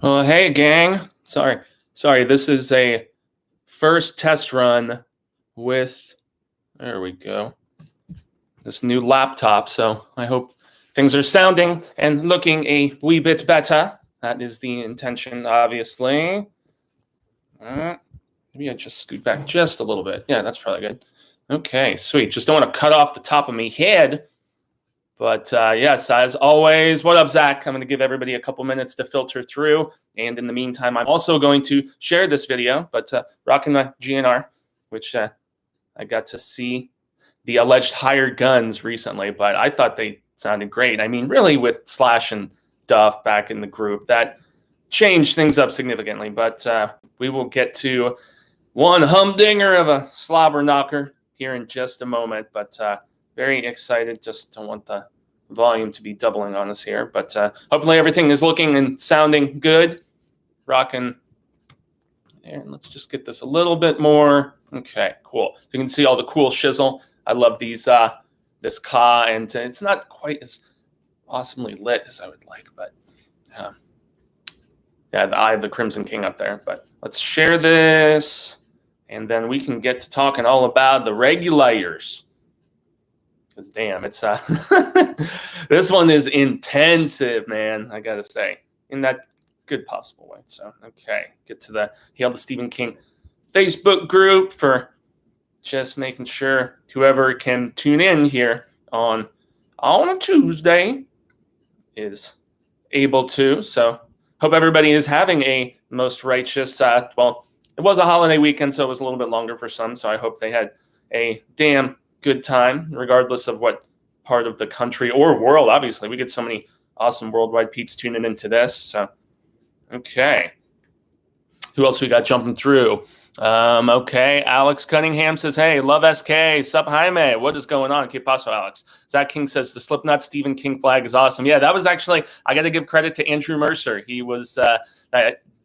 Well, hey, gang. Sorry. This is a first test run with, there we go, this new laptop. So I hope things are sounding and looking a wee bit better. That is the intention, obviously. Maybe I just scoot back just a little bit. Yeah, that's probably good. Okay, sweet. Just don't want to cut off the top of my head. But yes, as always, what up, Zach? I'm going to give everybody a couple minutes to filter through. And in the meantime, I'm also going to share this video, but rocking my GNR, which I got to see the alleged hired guns recently, but I thought they sounded great. I mean, really with Slash and Duff back in the group, that changed things up significantly. But we will get to one humdinger of a slobber knocker here in just a moment. But very excited. Just don't want the volume to be doubling on us here. But hopefully everything is looking and sounding good. Rocking there. And let's just get this a little bit more. Okay, cool. So you can see all the cool shizzle. I love these, this Ka, and it's not quite as awesomely lit as I would like, but yeah, the Eye of the Crimson King up there. But let's share this, and then we can get to talking all about the Regulators. Because damn, it's this one is intensive, man. I gotta say, in that good possible way. So okay, get to the Hail the Stephen King Facebook group for just making sure whoever can tune in here on a Tuesday is able to. So hope everybody is having a most righteous. Well, it was a holiday weekend, so it was a little bit longer for some. So I hope they had a damn good time, regardless of what part of the country or world. Obviously, we get so many awesome worldwide peeps tuning into this. So, okay. Who else we got jumping through? Okay, Alex Cunningham says, hey, love SK. Sup, Jaime. What is going on? Que paso, Alex? Zach King says, the Slipknot Stephen King flag is awesome. Yeah, that was actually, I got to give credit to Andrew Mercer. He was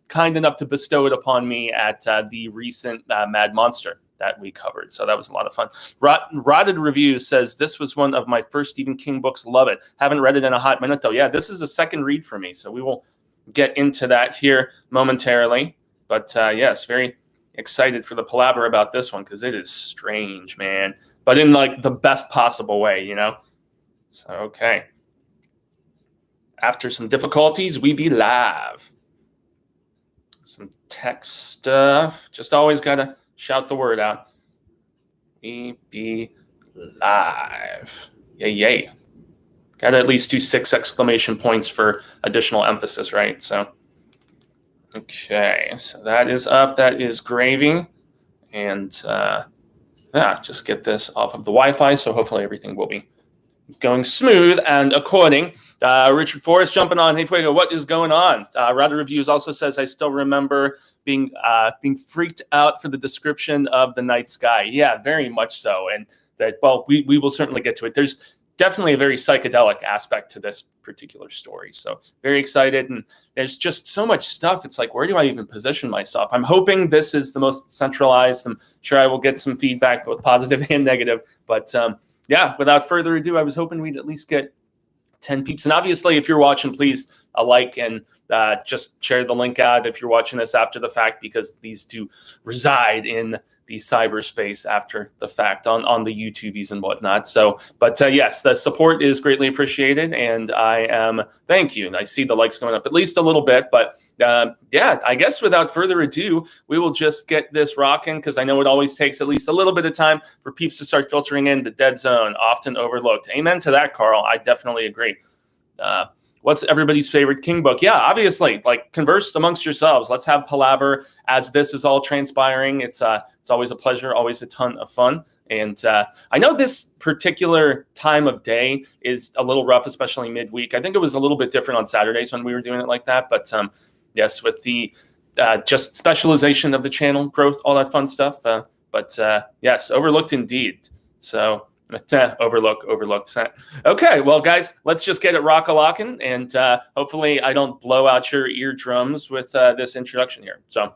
kind enough to bestow it upon me at the recent Mad Monster that we covered. So that was a lot of fun. Rotted Review says, this was one of my first Stephen King books. Love it. Haven't read it in a hot minute, though. Yeah, this is a second read for me. So we will get into that here momentarily. But yes, very excited for the palaver about this one because it is strange, man. But in like the best possible way, you know? So, okay. After some difficulties, we be live. Some tech stuff. Just always got to shout the word out. We be live. Yay, yay. Got to at least do 6 exclamation points for additional emphasis, right? So, okay. So that is up. That is gravy. And yeah, just get this off of the Wi-Fi. So hopefully everything will be going smooth and according. Richard Forrest jumping on. Hey, Fuego, what is going on? Rada Reviews also says, I still remember being freaked out for the description of the night sky. Yeah, very much so. And that, well, we will certainly get to it. There's definitely a very psychedelic aspect to this particular story. So very excited. And there's just so much stuff. It's like, where do I even position myself? I'm hoping this is the most centralized. I'm sure I will get some feedback, both positive and negative. But yeah, without further ado, I was hoping we'd at least get 10 peeps. And obviously, if you're watching, please like and just share the link out if you're watching this after the fact, because these do reside in the cyberspace after the fact on the YouTubies and whatnot. So, but yes, the support is greatly appreciated, and I am, thank you. And I see the likes going up at least a little bit, but yeah, I guess without further ado, we will just get this rocking, because I know it always takes at least a little bit of time for peeps to start filtering in. The dead zone, often overlooked. Amen to that, Carl. I definitely agree. What's everybody's favorite King book? Yeah, obviously, like, converse amongst yourselves. Let's have palaver as this is all transpiring. It's always a pleasure, always a ton of fun. And I know this particular time of day is a little rough, especially midweek. I think it was a little bit different on Saturdays when we were doing it like that. But yes, with the just specialization of the channel, growth, all that fun stuff. But yes, overlooked indeed. So overlooked. Okay, well, guys, let's just get it rock-a-locking, and hopefully I don't blow out your eardrums with this introduction here. So,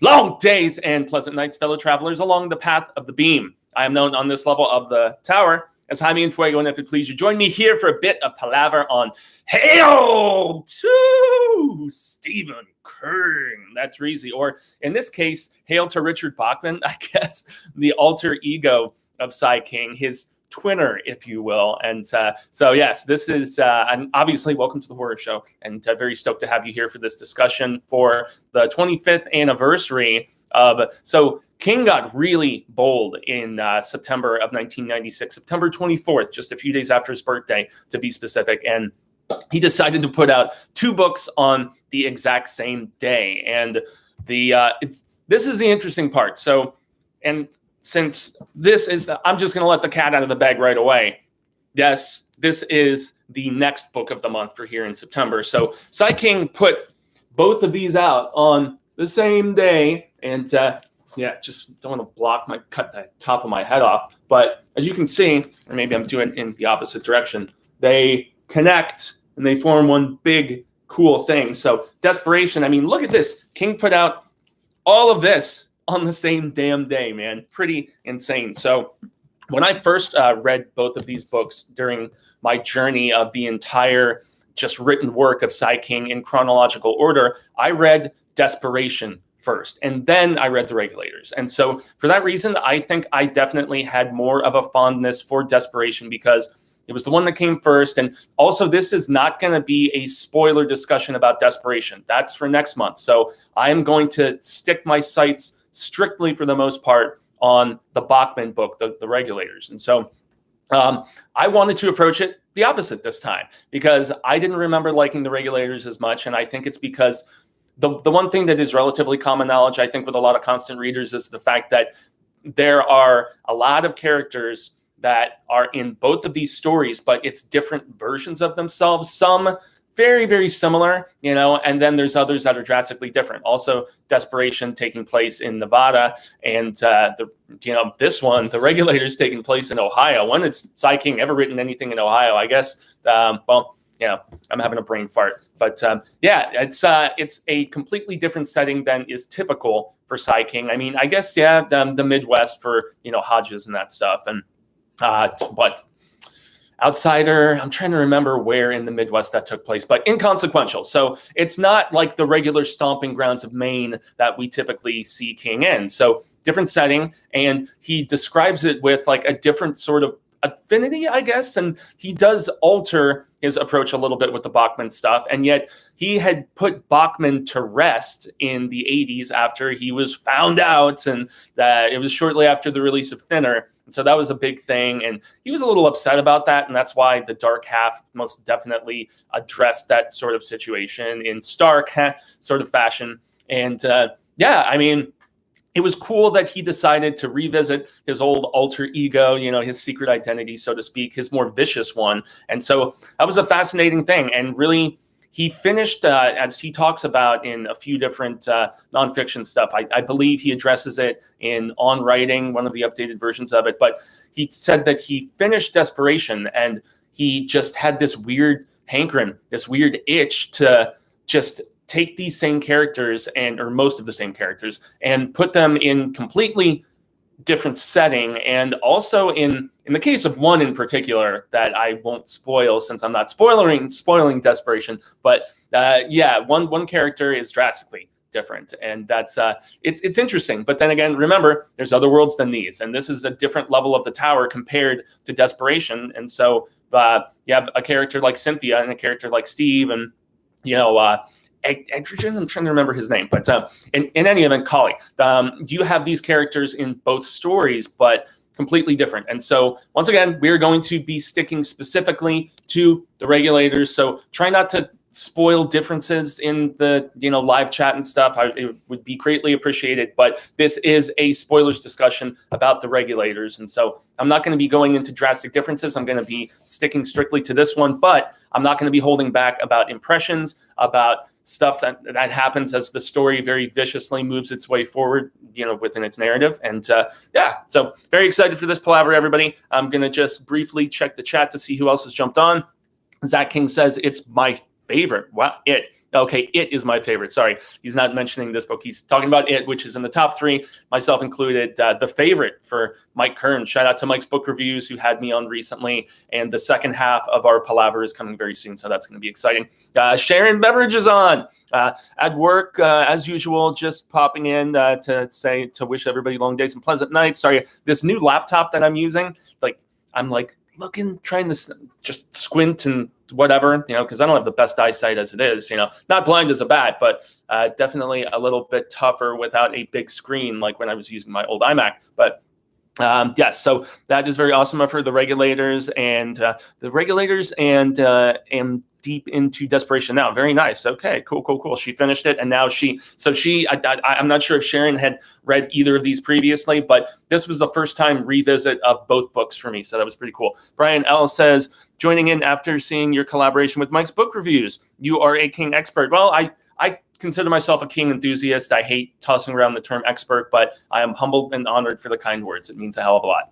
long days and pleasant nights, fellow travelers along the path of the beam. I am known on this level of the tower as Jaime and Fuego, and if it please you, join me here for a bit of palaver on Hail to Woo! Stephen King. That's Reezy. Or in this case, hail to Richard Bachman, I guess, the alter ego of Sai King, his twinner, if you will. And so, yes, this is, and obviously, welcome to the Horror Show. And very stoked to have you here for this discussion for the 25th anniversary of. So, King got really bold in September of 1996, September 24th, just a few days after his birthday, to be specific. And he decided to put out 2 books on the exact same day. And this is the interesting part. So, and since this is, I'm just going to let the cat out of the bag right away. Yes, this is the next book of the month for here in September. So Sai King put both of these out on the same day. And just don't want to cut the top of my head off. But as you can see, or maybe I'm doing it in the opposite direction, they connect and they form one big, cool thing. So Desperation, I mean, look at this. King put out all of this on the same damn day, man. Pretty insane. So when I first read both of these books during my journey of the entire just written work of Sai King in chronological order, I read Desperation first, and then I read The Regulators. And so for that reason, I think I definitely had more of a fondness for Desperation because it was the one that came first. And also, this is not going to be a spoiler discussion about Desperation. That's for next month. So I am going to stick my sights strictly, for the most part, on the Bachman book, the Regulators. And so I wanted to approach it the opposite this time because I didn't remember liking the Regulators as much. And I think it's because the one thing that is relatively common knowledge, I think, with a lot of constant readers is the fact that there are a lot of characters that are in both of these stories, but it's different versions of themselves. Some very, very similar, and then there's others that are drastically different. Also, Desperation taking place in Nevada, and this one, The Regulators, taking place in Ohio. When has Sai King ever written anything in Ohio? I guess, I'm having a brain fart. But it's a completely different setting than is typical for Sai King. I mean, I guess, the Midwest for, Hodges and that stuff. And but Outsider, I'm trying to remember where in the Midwest that took place, but inconsequential. So it's not like the regular stomping grounds of Maine that we typically see King in. So different setting, and he describes it with like a different sort of affinity, I guess, and he does alter his approach a little bit with the Bachman stuff, and yet he had put Bachman to rest in the 80s after he was found out, and that it was shortly after the release of Thinner, and so that was a big thing, and he was a little upset about that, and that's why the Dark Half most definitely addressed that sort of situation in stark sort of fashion, and I mean, it was cool that he decided to revisit his old alter ego, his secret identity, so to speak, his more vicious one. And so that was a fascinating thing. And really, he finished, as he talks about in a few different nonfiction stuff. I believe he addresses it in On Writing, one of the updated versions of it. But he said that he finished Desperation and he just had this weird hankering, this weird itch to just take these same characters or most of the same characters and put them in completely different setting. And also in the case of one in particular that I won't spoil since I'm not spoiling Desperation, but one character is drastically different. And that's it's interesting. But then again, remember, there's other worlds than these. And this is a different level of the tower compared to Desperation. And so you have a character like Cynthia and a character like Steve and, Adrian, I'm trying to remember his name, but in any event, Collie, you have these characters in both stories, but completely different. And so once again, we're going to be sticking specifically to the Regulators. So try not to spoil differences in the live chat and stuff. It would be greatly appreciated, but this is a spoilers discussion about the Regulators, and so I'm not going to be going into drastic differences. I'm going to be sticking strictly to this one, but I'm not going to be holding back about impressions, about stuff that happens as the story very viciously moves its way forward, within its narrative. And so very excited for this palaver, everybody. I'm going to just briefly check the chat to see who else has jumped on. Zach King says it's my favorite. Wow, It. Okay, It is my favorite. Sorry, he's not mentioning this book. He's talking about It, which is in the top 3, myself included. The favorite for Mike Kern. Shout out to Mike's Book Reviews, who had me on recently. And the second half of our palaver is coming very soon, so that's going to be exciting. Sharon Beveridge is on at work, as usual, just popping in to wish everybody long days and pleasant nights. Sorry, this new laptop that I'm using, I'm looking, trying to just squint and whatever, because I don't have the best eyesight as it is, not blind as a bat, but definitely a little bit tougher without a big screen like when I was using my old iMac. But yes, so that is very awesome of her. The Regulators and am deep into Desperation now. Very nice. Okay, cool. She finished it, and now I'm not sure if Sharon had read either of these previously, but this was the first time revisit of both books for me, so that was pretty cool. Brian L. says, joining in after seeing your collaboration with Mike's Book Reviews. You are a King expert. Well, I consider myself a King enthusiast. I hate tossing around the term expert, but I am humbled and honored for the kind words. It means a hell of a lot.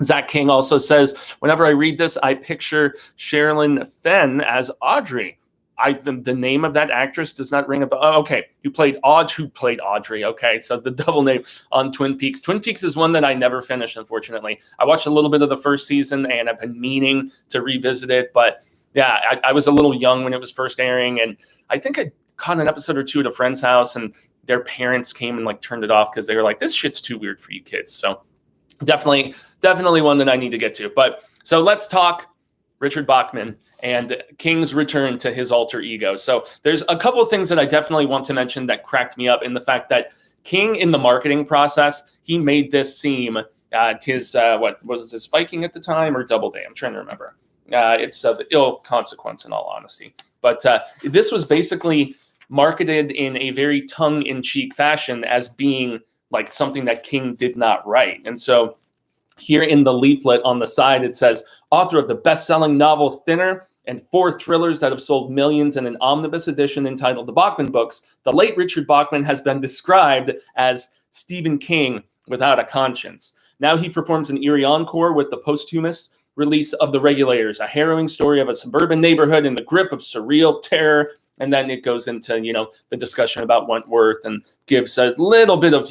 Zach King also says, whenever I read this, I picture Sherilyn Fenn as Audrey. The name of that actress does not ring a bell. Oh, okay, who played Audrey. Okay, so the double name on Twin Peaks. Twin Peaks is one that I never finished, unfortunately. I watched a little bit of the first season, and I've been meaning to revisit it. But yeah, I was a little young when it was first airing, and I think I caught an episode or two at a friend's house, and their parents came and turned it off because they were like, this shit's too weird for you kids. So definitely one that I need to get to. But so let's talk Richard Bachman and King's return to his alter ego. So there's a couple of things that I definitely want to mention that cracked me up in the fact that King, in the marketing process, he made this seem his what was his Viking at the time or Doubleday? I'm trying to remember. It's of ill consequence, in all honesty. But this was basically marketed in a very tongue-in-cheek fashion as being something that King did not write. And so here in the leaflet on the side, it says, author of the best-selling novel Thinner and 4 thrillers that have sold millions in an omnibus edition entitled The Bachman Books, the late Richard Bachman has been described as Stephen King without a conscience. Now he performs an eerie encore with the posthumous release of The Regulators, a harrowing story of a suburban neighborhood in the grip of surreal terror. And then it goes into, the discussion about Wentworth and gives a little bit of,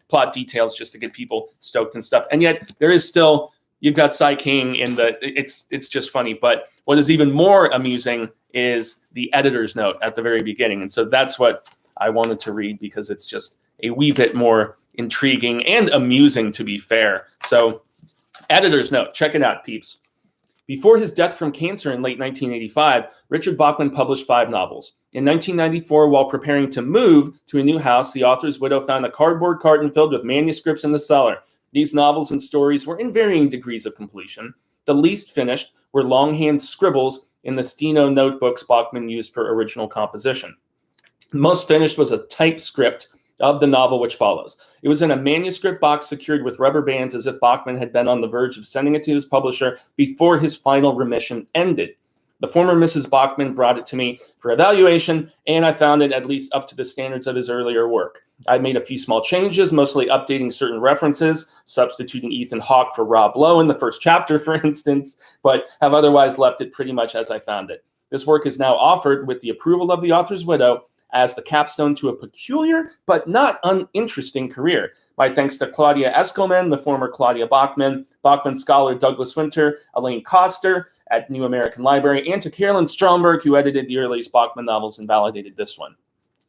plot details just to get people stoked and stuff. And yet there is still, you've got Sai King it's just funny. But what is even more amusing is the editor's note at the very beginning. And so that's what I wanted to read because it's just a wee bit more intriguing and amusing, to be fair. So editor's note, check it out, peeps. Before his death from cancer in late 1985, Richard Bachman published 5 novels. In 1994, while preparing to move to a new house, the author's widow found a cardboard carton filled with manuscripts in the cellar. These novels and stories were in varying degrees of completion. The least finished were longhand scribbles in the steno notebooks Bachman used for original composition. The most finished was a typescript of the novel which follows. It was in a manuscript box secured with rubber bands as if Bachman had been on the verge of sending it to his publisher before his final remission ended. The former Mrs. Bachman brought it to me for evaluation, and I found it at least up to the standards of his earlier work. I made a few small changes, mostly updating certain references, substituting Ethan Hawke for Rob Lowe in the first chapter, for instance, but have otherwise left it pretty much as I found it. This work is now offered with the approval of the author's widow as the capstone to a peculiar but not uninteresting career. My thanks to Claudia Eskelman, the former Claudia Bachman, Bachman scholar Douglas Winter, Elaine Coster at New American Library, and to Carolyn Stromberg, who edited the earliest Bachman novels and validated this one.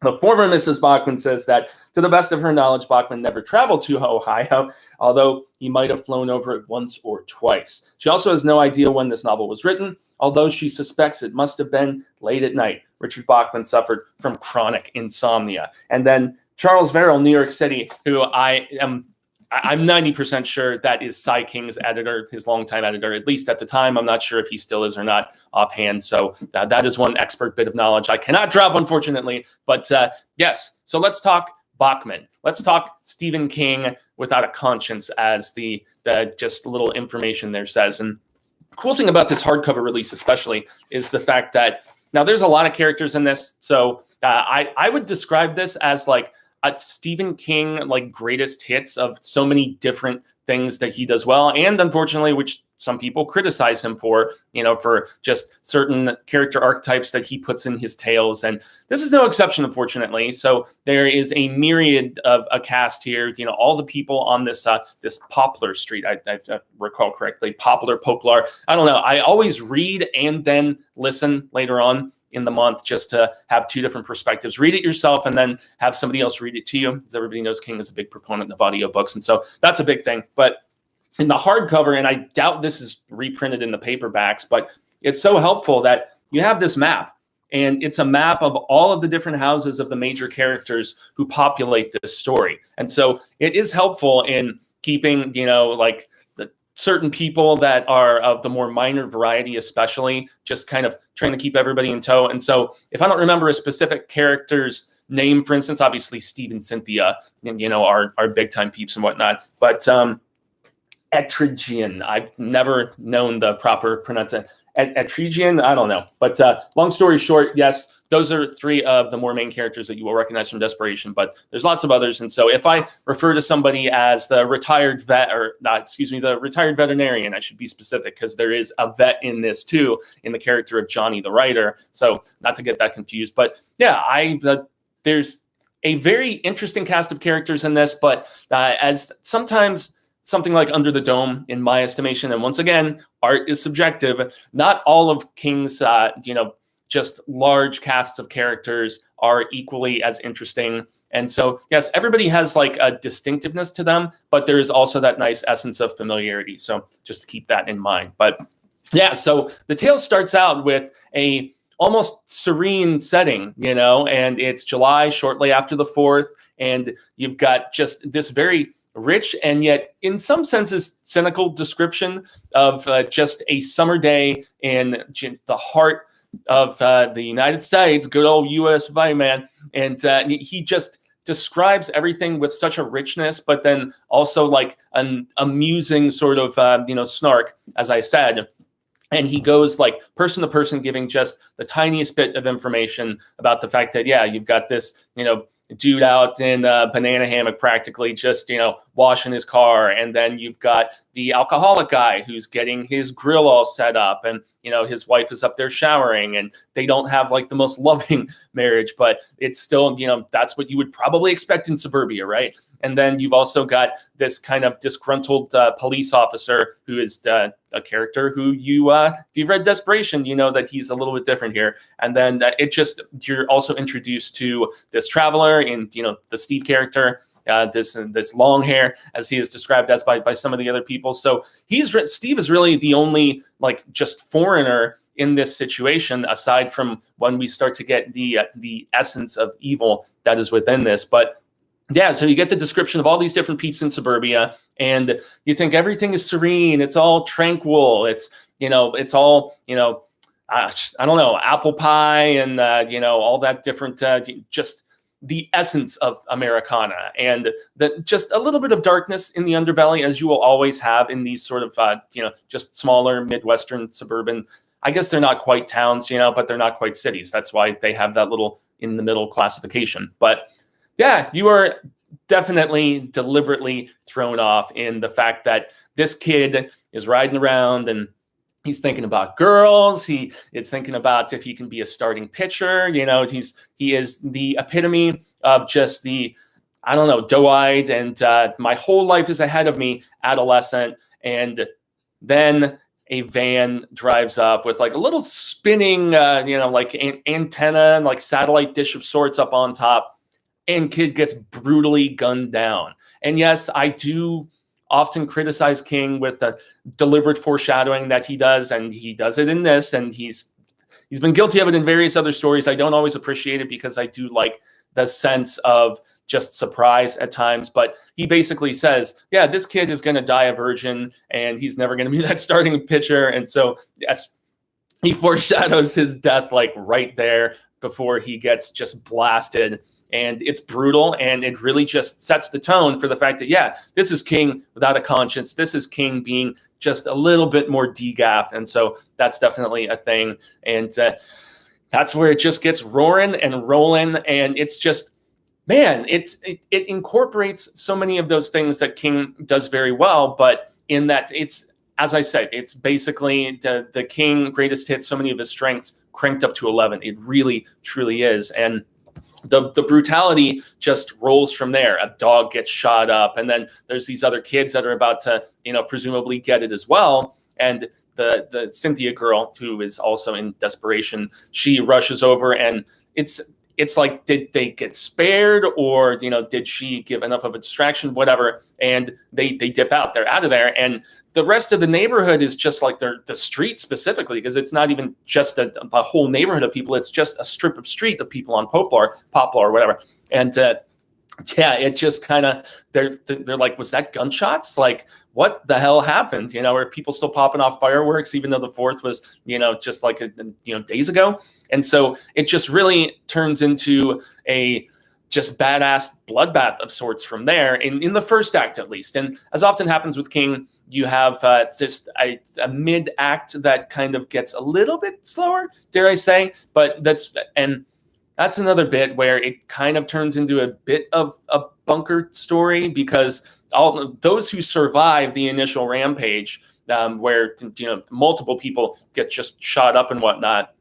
The former Mrs. Bachman says that, to the best of her knowledge, Bachman never traveled to Ohio, although he might have flown over it once or twice. She also has no idea when this novel was written, although she suspects it must have been late at night. Richard Bachman suffered from chronic insomnia. And then Charles Verrill, New York City, who I'm 90% sure that is Sai King's editor, his longtime editor, at least at the time. I'm not sure if he still is or not offhand. So that is one expert bit of knowledge I cannot drop, unfortunately. But yes, so let's talk Bachman. Let's talk Stephen King without a conscience, as the just little information there says. And the cool thing about this hardcover release especially is the fact that now there's a lot of characters in this. So I would describe this as like a Stephen King greatest hits of so many different things that he does well, and unfortunately, which some people criticize him for, for just certain character archetypes that he puts in his tales. And this is no exception, unfortunately. So there is a myriad of a cast here. All the people on this this Poplar Street, I recall correctly, Poplar. I don't know. I always read and then listen later on in the month just to have two different perspectives. Read it yourself and then have somebody else read it to you. As everybody knows, King is a big proponent of audiobooks. And so that's a big thing. But in the hardcover, and I doubt this is reprinted in the paperbacks, but it's so helpful that you have this map. And it's a map of all of the different houses of the major characters who populate this story. And so it is helpful in keeping, like the certain people that are of the more minor variety, especially just kind of trying to keep everybody in tow. And so if I don't remember a specific character's name, for instance, obviously Steve and Cynthia, and, are big time peeps and whatnot, but Etrigian, I've never known the proper pronunciation. Etrigian, I don't know. But long story short, yes, those are three of the more main characters that you will recognize from Desperation, but there's lots of others. And so if I refer to somebody as the retired vet, the retired veterinarian, I should be specific because there is a vet in this too, in the character of Johnny the writer. So not to get that confused, but yeah, there's a very interesting cast of characters in this, but as sometimes something like Under the Dome, in my estimation, and once again, art is subjective, not all of King's, just large casts of characters are equally as interesting. And so, yes, everybody has like a distinctiveness to them, but there is also that nice essence of familiarity. So just to keep that in mind. But yeah, so the tale starts out with a almost serene setting, and it's July, shortly after the 4th, and you've got just this very rich and yet in some senses cynical description of just a summer day in the heart of the United States, good old US of A, man. And he just describes everything with such a richness, but then also like an amusing sort of, snark, as I said. And he goes like person to person, giving just the tiniest bit of information about the fact that, yeah, you've got this, dude out in a banana hammock practically just, washing his car. And then you've got the alcoholic guy who's getting his grill all set up and, his wife is up there showering and they don't have like the most loving marriage, but it's still, that's what you would probably expect in suburbia, right? And then you've also got this kind of disgruntled police officer who is a character who if you've read Desperation, you know that he's a little bit different here. And then you're also introduced to this traveler in, the Steve character, this long hair, as he is described as by some of the other people. So Steve is really the only like just foreigner in this situation, aside from when we start to get the essence of evil that is within this. But yeah, so you get the description of all these different peeps in suburbia, and you think everything is serene, it's all tranquil, it's all I don't know, apple pie and all that different just the essence of Americana, and just a little bit of darkness in the underbelly, as you will always have in these sort of just smaller Midwestern suburban. I guess they're not quite towns, but they're not quite cities. That's why they have that little in the middle classification. But yeah, you are definitely deliberately thrown off in the fact that this kid is riding around and he's thinking about girls. He is thinking about if he can be a starting pitcher. He is the epitome of just the, I don't know, doe-eyed and my whole life is ahead of me adolescent. And then a van drives up with like a little spinning, like antenna and like satellite dish of sorts up on top. And kid gets brutally gunned down. And yes, I do often criticize King with the deliberate foreshadowing that he does, and he does it in this, and he's been guilty of it in various other stories. I don't always appreciate it because I do like the sense of just surprise at times, but he basically says, yeah, this kid is going to die a virgin, and he's never going to be that starting pitcher. And so, yes, he foreshadows his death like right there before he gets just blasted. And it's brutal, and it really just sets the tone for the fact that, yeah, this is King without a conscience. This is King being just a little bit more degaffed. And so that's definitely a thing. And that's where it just gets roaring and rolling. And it's just man, it incorporates so many of those things that King does very well, but in that it's, as I said, it's basically the King greatest hits, so many of his strengths cranked up to 11. It really, truly is. And the brutality just rolls from there. A dog gets shot up, and then there's these other kids that are about to, presumably get it as well. And the Cynthia girl, who is also in Desperation, she rushes over, and it's like, did they get spared, or did she give enough of a distraction, whatever, and they dip out. They're out of there, and the rest of the neighborhood is just like the street specifically, because it's not even just a whole neighborhood of people. It's just a strip of street of people on Poplar or whatever. And it just kind of, they're like, was that gunshots? Like, what the hell happened? Are people still popping off fireworks, even though the 4th was, just like, days ago? And so it just really turns into a just badass bloodbath of sorts from there, in the first act at least. And as often happens with King, you have just a mid-act that kind of gets a little bit slower, dare I say, but that's another bit where it kind of turns into a bit of a bunker story, because all those who survive the initial rampage, where multiple people get just shot up and whatnot,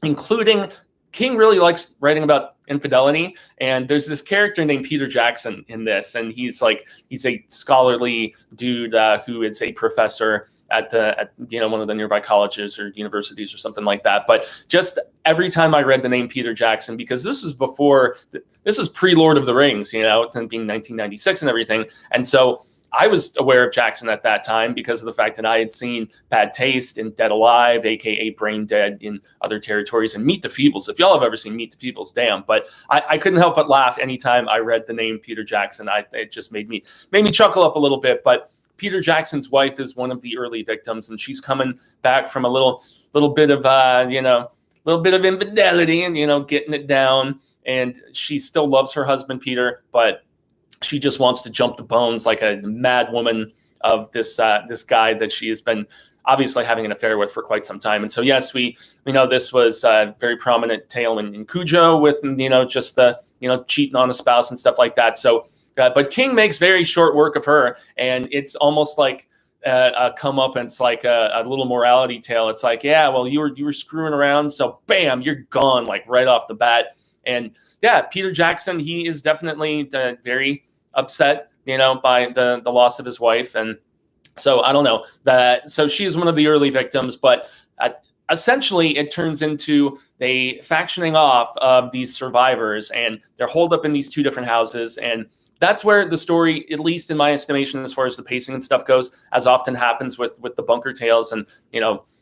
including King really likes writing about infidelity, and there's this character named Peter Jackson in this, and he's a scholarly dude who is a professor at one of the nearby colleges or universities or something like that. But just every time I read the name Peter Jackson, because this is pre-Lord of the Rings, and being 1996 and everything, and so I was aware of Jackson at that time because of the fact that I had seen Bad Taste in Dead Alive, aka Brain Dead, in other territories, and Meet the Feebles. If y'all have ever seen Meet the Feebles, damn. But I couldn't help but laugh anytime I read the name Peter Jackson. It just made me chuckle up a little bit. But Peter Jackson's wife is one of the early victims, and she's coming back from a little bit of infidelity and getting it down, and she still loves her husband Peter, but she just wants to jump the bones like a mad woman of this guy that she has been obviously having an affair with for quite some time. And so, yes, we know this was a very prominent tale in Cujo with, just the, cheating on a spouse and stuff like that. So, but King makes very short work of her, and it's almost like a comeuppance, like a little morality tale. It's like, yeah, well, you were screwing around, so bam, you're gone, like right off the bat. And yeah, Peter Jackson, he is definitely very upset, by the loss of his wife. And so I don't know that. So she's one of the early victims, but essentially it turns into a factioning off of these survivors, and they're holed up in these two different houses. And that's where the story, at least in my estimation, as far as the pacing and stuff goes, as often happens with the bunker tales. And,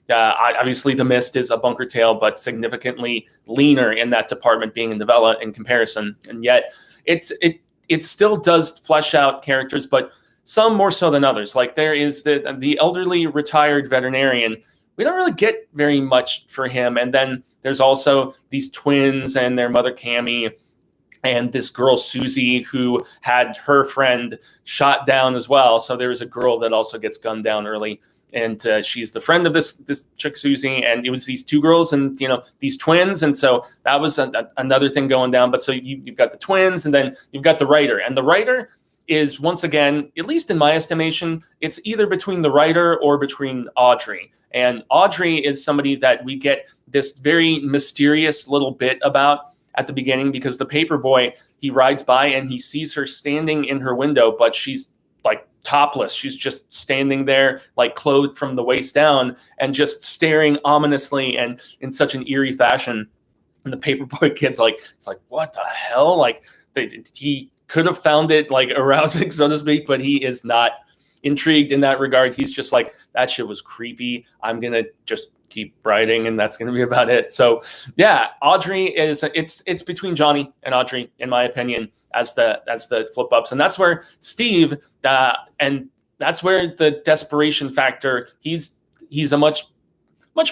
obviously The Mist is a bunker tale, but significantly leaner in that department, being a novella in comparison. And yet it still does flesh out characters, but some more so than others. Like there is the elderly retired veterinarian. We don't really get very much for him. And then there's also these twins and their mother Cammie, and this girl Susie, who had her friend shot down as well. So there's a girl that also gets gunned down early, and she's the friend of this chick Susie, and it was these two girls and these twins, and so that was another thing going down. But so you've got the twins, and then you've got the writer, and the writer is, once again, at least in my estimation, it's either between the writer or between Audrey. And Audrey is somebody that we get this very mysterious little bit about at the beginning, because the paperboy, he rides by and he sees her standing in her window, but she's like topless. She's just standing there, like clothed from the waist down, and just staring ominously and in such an eerie fashion. And the paperboy kid's like, it's like, what the hell? Like he could have found it like arousing, so to speak, but he is not intrigued in that regard. He's just like, that shit was creepy. I'm going to just keep writing, and that's going to be about it. So yeah, Audrey is, it's between Johnny and Audrey, in my opinion, as the flip ups. And that's where Steve, and that's where the desperation factor, he's a much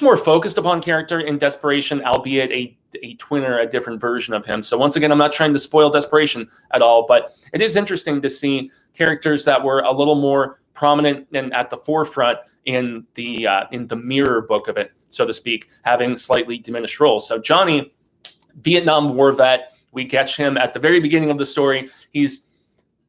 more focused upon character in Desperation, albeit a twinner, a different version of him. So once again, I'm not trying to spoil Desperation at all, but it is interesting to see characters that were a little more prominent and at the forefront in the mirror book of it, so to speak, having slightly diminished roles. So Johnny, Vietnam War vet, we catch him at the very beginning of the story. He's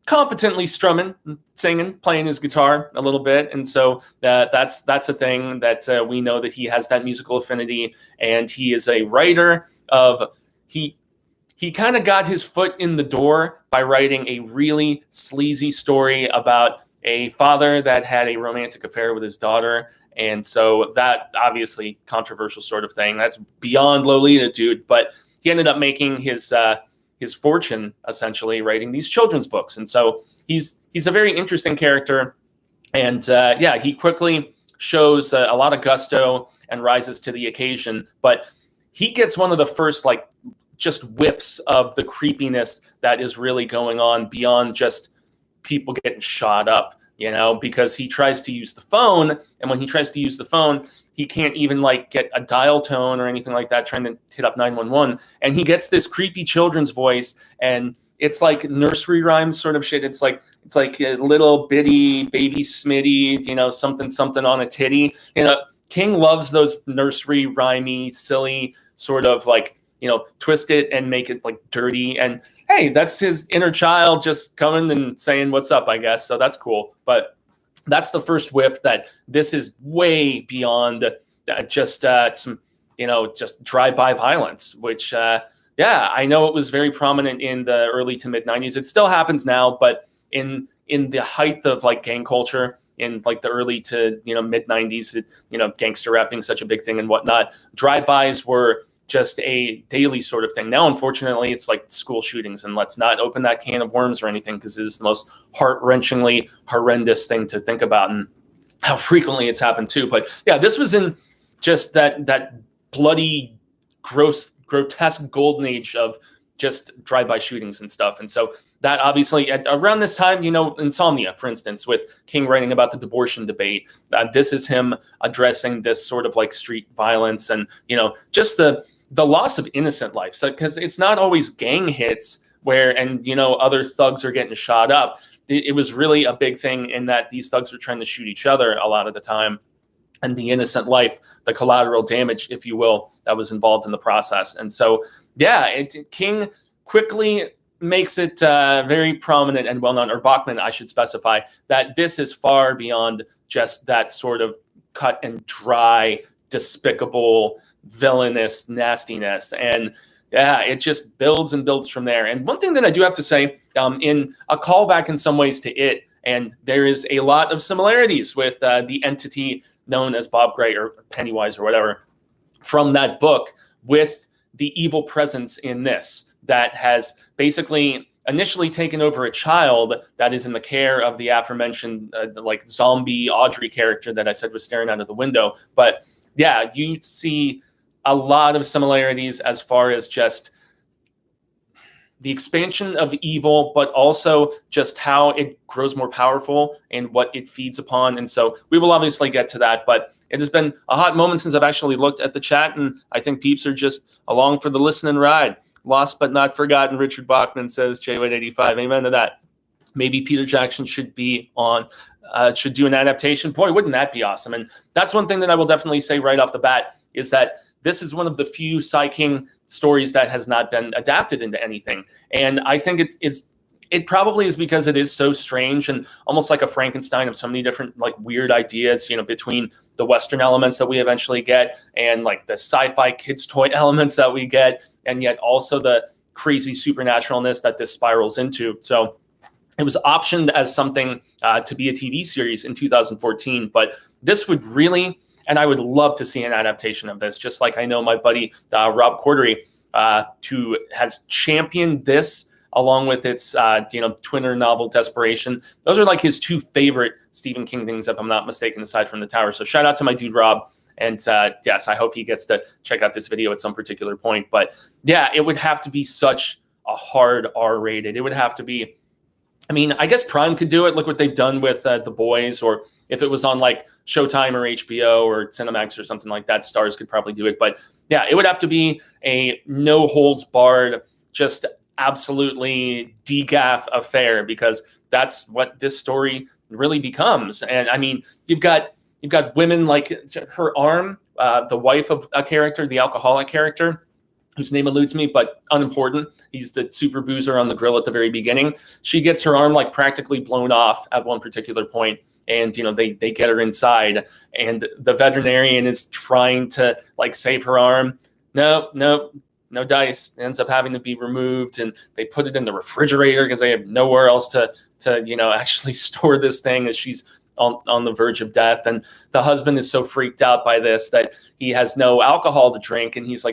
competently strumming, singing, playing his guitar a little bit, and so that's a thing that we know that he has that musical affinity, and he is a writer of he kind of got his foot in the door by writing a really sleazy story about a father that had a romantic affair with his daughter. And so that obviously controversial sort of thing. That's beyond Lolita, dude. But he ended up making his fortune essentially writing these children's books. And so he's a very interesting character. And he quickly shows a lot of gusto and rises to the occasion. But he gets one of the first just whiffs of the creepiness that is really going on beyond just people getting shot up, because he tries to use the phone. And when he tries to use the phone, he can't even get a dial tone or anything like that, trying to hit up 911. And he gets this creepy children's voice, and it's like nursery rhyme sort of shit. It's like a little bitty baby Smitty, something on a titty. King loves those nursery rhymey, silly sort of twist it and make it dirty. And hey, that's his inner child just coming and saying what's up, I guess. So that's cool. But that's the first whiff that this is way beyond just some, just drive-by violence, which, I know it was very prominent in the early to mid 90s. It still happens now, but in the height of gang culture in the early to, mid 90s, gangster rap being such a big thing and whatnot, drive-bys were just a daily sort of thing. Now, unfortunately, it's like school shootings, and let's not open that can of worms or anything, because it is the most heart-wrenchingly horrendous thing to think about, and how frequently it's happened too. But yeah, this was in just that bloody, grotesque golden age of just drive-by shootings and stuff. And so that obviously around this time, Insomnia, for instance, with King writing about the abortion debate, this is him addressing this sort of street violence and, just the loss of innocent life. So, because it's not always gang hits and other thugs are getting shot up. It was really a big thing in that these thugs were trying to shoot each other a lot of the time. And the innocent life, the collateral damage, if you will, that was involved in the process. And so, King quickly makes it very prominent and well-known, or Bachman, I should specify, that this is far beyond just that sort of cut and dry, despicable, villainous nastiness. And it just builds and builds from there. And one thing that I do have to say, in a callback in some ways to it, and there is a lot of similarities with the entity known as Bob Gray or Pennywise or whatever from that book, with the evil presence in this that has basically initially taken over a child that is in the care of the aforementioned zombie Audrey character that I said was staring out of the window. But yeah, you see a lot of similarities as far as just the expansion of evil, but also just how it grows more powerful and what it feeds upon. And so we will obviously get to that, but it has been a hot moment since I've actually looked at the chat, and I think peeps are just along for the listening ride. Lost but not forgotten, Richard Bachman says, J-Wade85. Amen to that. Maybe Peter Jackson should be on, should do an adaptation. Boy, wouldn't that be awesome? And that's one thing that I will definitely say right off the bat, is that this is one of the few Sai King stories that has not been adapted into anything. And I think it probably is because it is so strange and almost like a Frankenstein of so many different weird ideas, between the Western elements that we eventually get and the sci-fi kids toy elements that we get, and yet also the crazy supernaturalness that this spirals into. So it was optioned as something to be a TV series in 2014, but this would really, and I would love to see an adaptation of this, just like I know my buddy Rob Cordery, who has championed this along with its twinner novel Desperation. Those are his two favorite Stephen King things, if I'm not mistaken, aside from The Tower. So shout out to my dude Rob. And yes, I hope he gets to check out this video at some particular point. But yeah, it would have to be such a hard R-rated. It would have to be, I guess Prime could do it. Look what they've done with The Boys, or if it was on Showtime or HBO or Cinemax or something like that, Stars could probably do it. But yeah, it would have to be a no holds barred, just absolutely degaff affair, because that's what this story really becomes. And you've got women like her arm, the wife of a character, the alcoholic character, whose name eludes me, but unimportant. He's the super boozer on the grill at the very beginning. She gets her arm like practically blown off at one particular point, and they get her inside, and the veterinarian is trying to like save her arm. No dice. It ends up having to be removed, and they put it in the refrigerator because they have nowhere else to actually store this thing as she's on the verge of death. And the husband is so freaked out by this that he has no alcohol to drink, and he's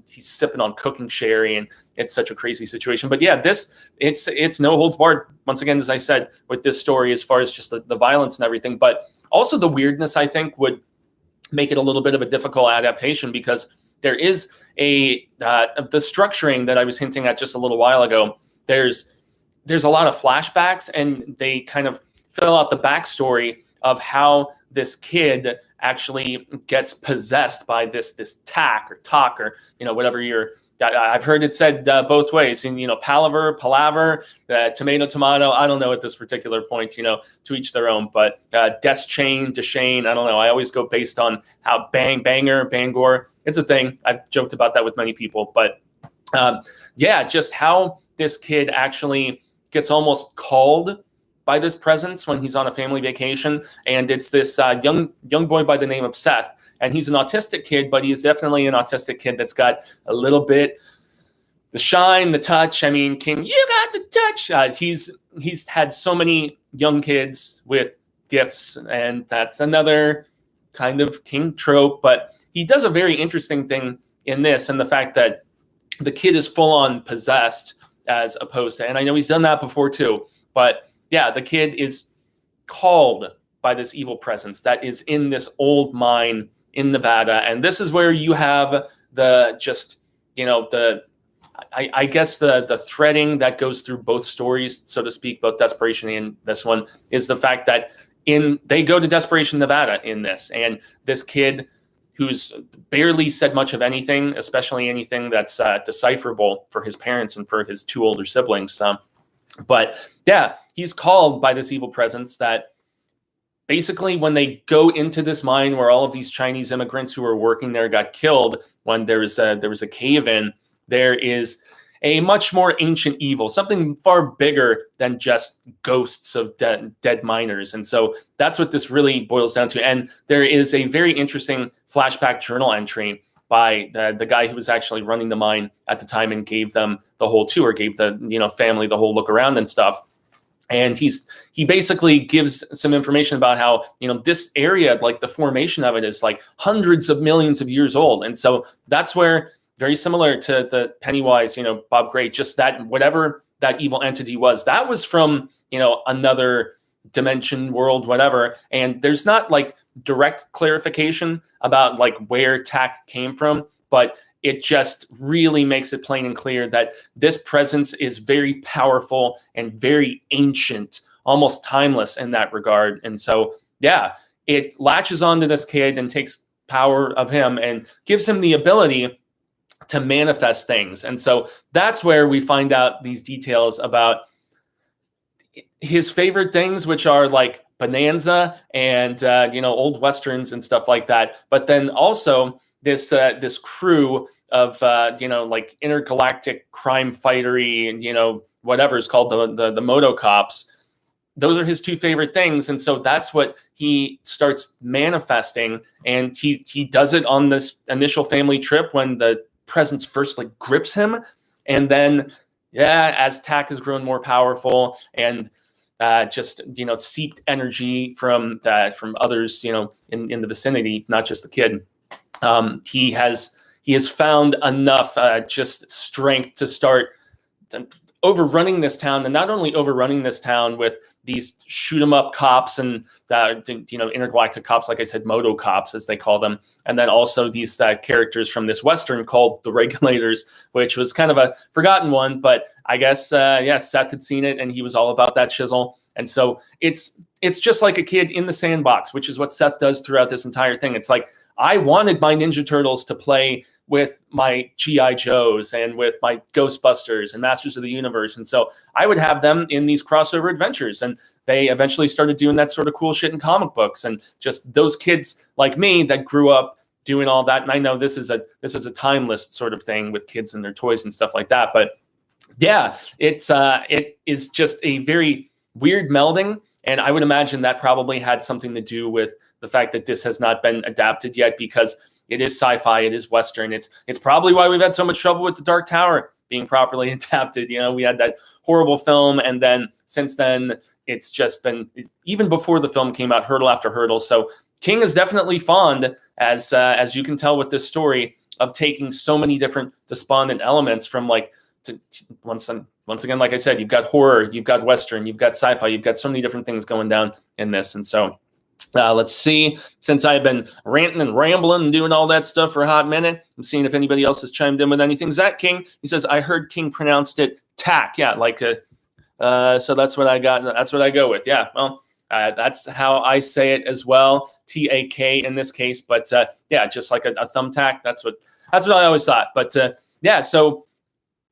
sipping on cooking sherry, and it's such a crazy situation. But yeah, it's no holds barred, once again, as I said, with this story, as far as just the violence and everything, but also the weirdness, I think, would make it a little bit of a difficult adaptation, because there is the structuring that I was hinting at just a little while ago. There's a lot of flashbacks, and they kind of fill out the backstory of how this kid actually gets possessed by this tack or talk, or whatever I've heard it said both ways, and palaver, tomato, I don't know at this particular point, to each their own, but Deshane, I don't know. I always go based on how Bangor, it's a thing. I've joked about that with many people, but just how this kid actually gets almost called by this presence when he's on a family vacation. And it's this young boy by the name of Seth. And he's an autistic kid, but he is definitely an autistic kid that's got a little bit the shine, the touch. I mean, King, you got the touch. He's had so many young kids with gifts, and that's another kind of King trope. But he does a very interesting thing in this, and the fact that the kid is full on possessed, as opposed to, and I know he's done that before too, but yeah, the kid is called by this evil presence that is in this old mine in Nevada. And this is where you have I guess the threading that goes through both stories, so to speak, both Desperation and this one, is the fact that they go to Desperation, Nevada in this, and this kid who's barely said much of anything, especially anything that's decipherable for his parents and for his two older siblings. But yeah, he's called by this evil presence that basically, when they go into this mine where all of these Chinese immigrants who were working there got killed, when there was a cave-in, there is a much more ancient evil, something far bigger than just ghosts of dead miners. And so that's what this really boils down to. And there is a very interesting flashback journal entry by the guy who was actually running the mine at the time and gave them the whole tour, gave the family the whole look around and stuff. And he basically gives some information about how this area, like the formation of it, is like hundreds of millions of years old. And so that's where, very similar to the Pennywise, Bob Gray, just that whatever that evil entity was, that was from another dimension, world, whatever. And there's not like direct clarification about like where Tack came from, but it just really makes it plain and clear that this presence is very powerful and very ancient, almost timeless in that regard. And so, yeah, it latches onto this kid and takes power of him and gives him the ability to manifest things. And so that's where we find out these details about his favorite things, which are like Bonanza and old westerns and stuff like that. But then also this crew of like intergalactic crime fightery and whatever is called the Moto Cops. Those are his two favorite things, and so that's what he starts manifesting. And he does it on this initial family trip when the presence first like grips him, and then as Tack has grown more powerful and seeped energy from others in the vicinity, not just the kid. He has found enough just strength to start overrunning this town, and not only overrunning this town with these shoot 'em up cops and intergalactic cops, like I said, Moto Cops as they call them, and then also these characters from this western called the Regulators, which was kind of a forgotten one, but I guess Seth had seen it and he was all about that chisel. And so it's just like a kid in the sandbox, which is what Seth does throughout this entire thing. It's like, I wanted my Ninja Turtles to play with my G.I. Joes and with my Ghostbusters and Masters of the Universe. And so I would have them in these crossover adventures. And they eventually started doing that sort of cool shit in comic books. And just those kids like me that grew up doing all that. And I know this is a timeless sort of thing with kids and their toys and stuff like that. But yeah, it is just a very weird melding. And I would imagine that probably had something to do with the fact that this has not been adapted yet, because it is sci-fi, it is Western. It's probably why we've had so much trouble with The Dark Tower being properly adapted. We had that horrible film, and then since then, it's just been, even before the film came out, hurdle after hurdle. So King is definitely fond, as you can tell with this story, of taking so many different despondent elements from once again, like I said, you've got horror, you've got Western, you've got sci-fi, you've got so many different things going down in this. And so let's see, since I've been ranting and rambling and doing all that stuff for a hot minute, I'm seeing if anybody else has chimed in with anything. Zach King, he says, I heard King pronounced it tack. Yeah, so that's what I got. That's what I go with. Yeah, well, that's how I say it as well. T-A-K in this case. But yeah, just like a thumbtack. That's what I always thought. But yeah, so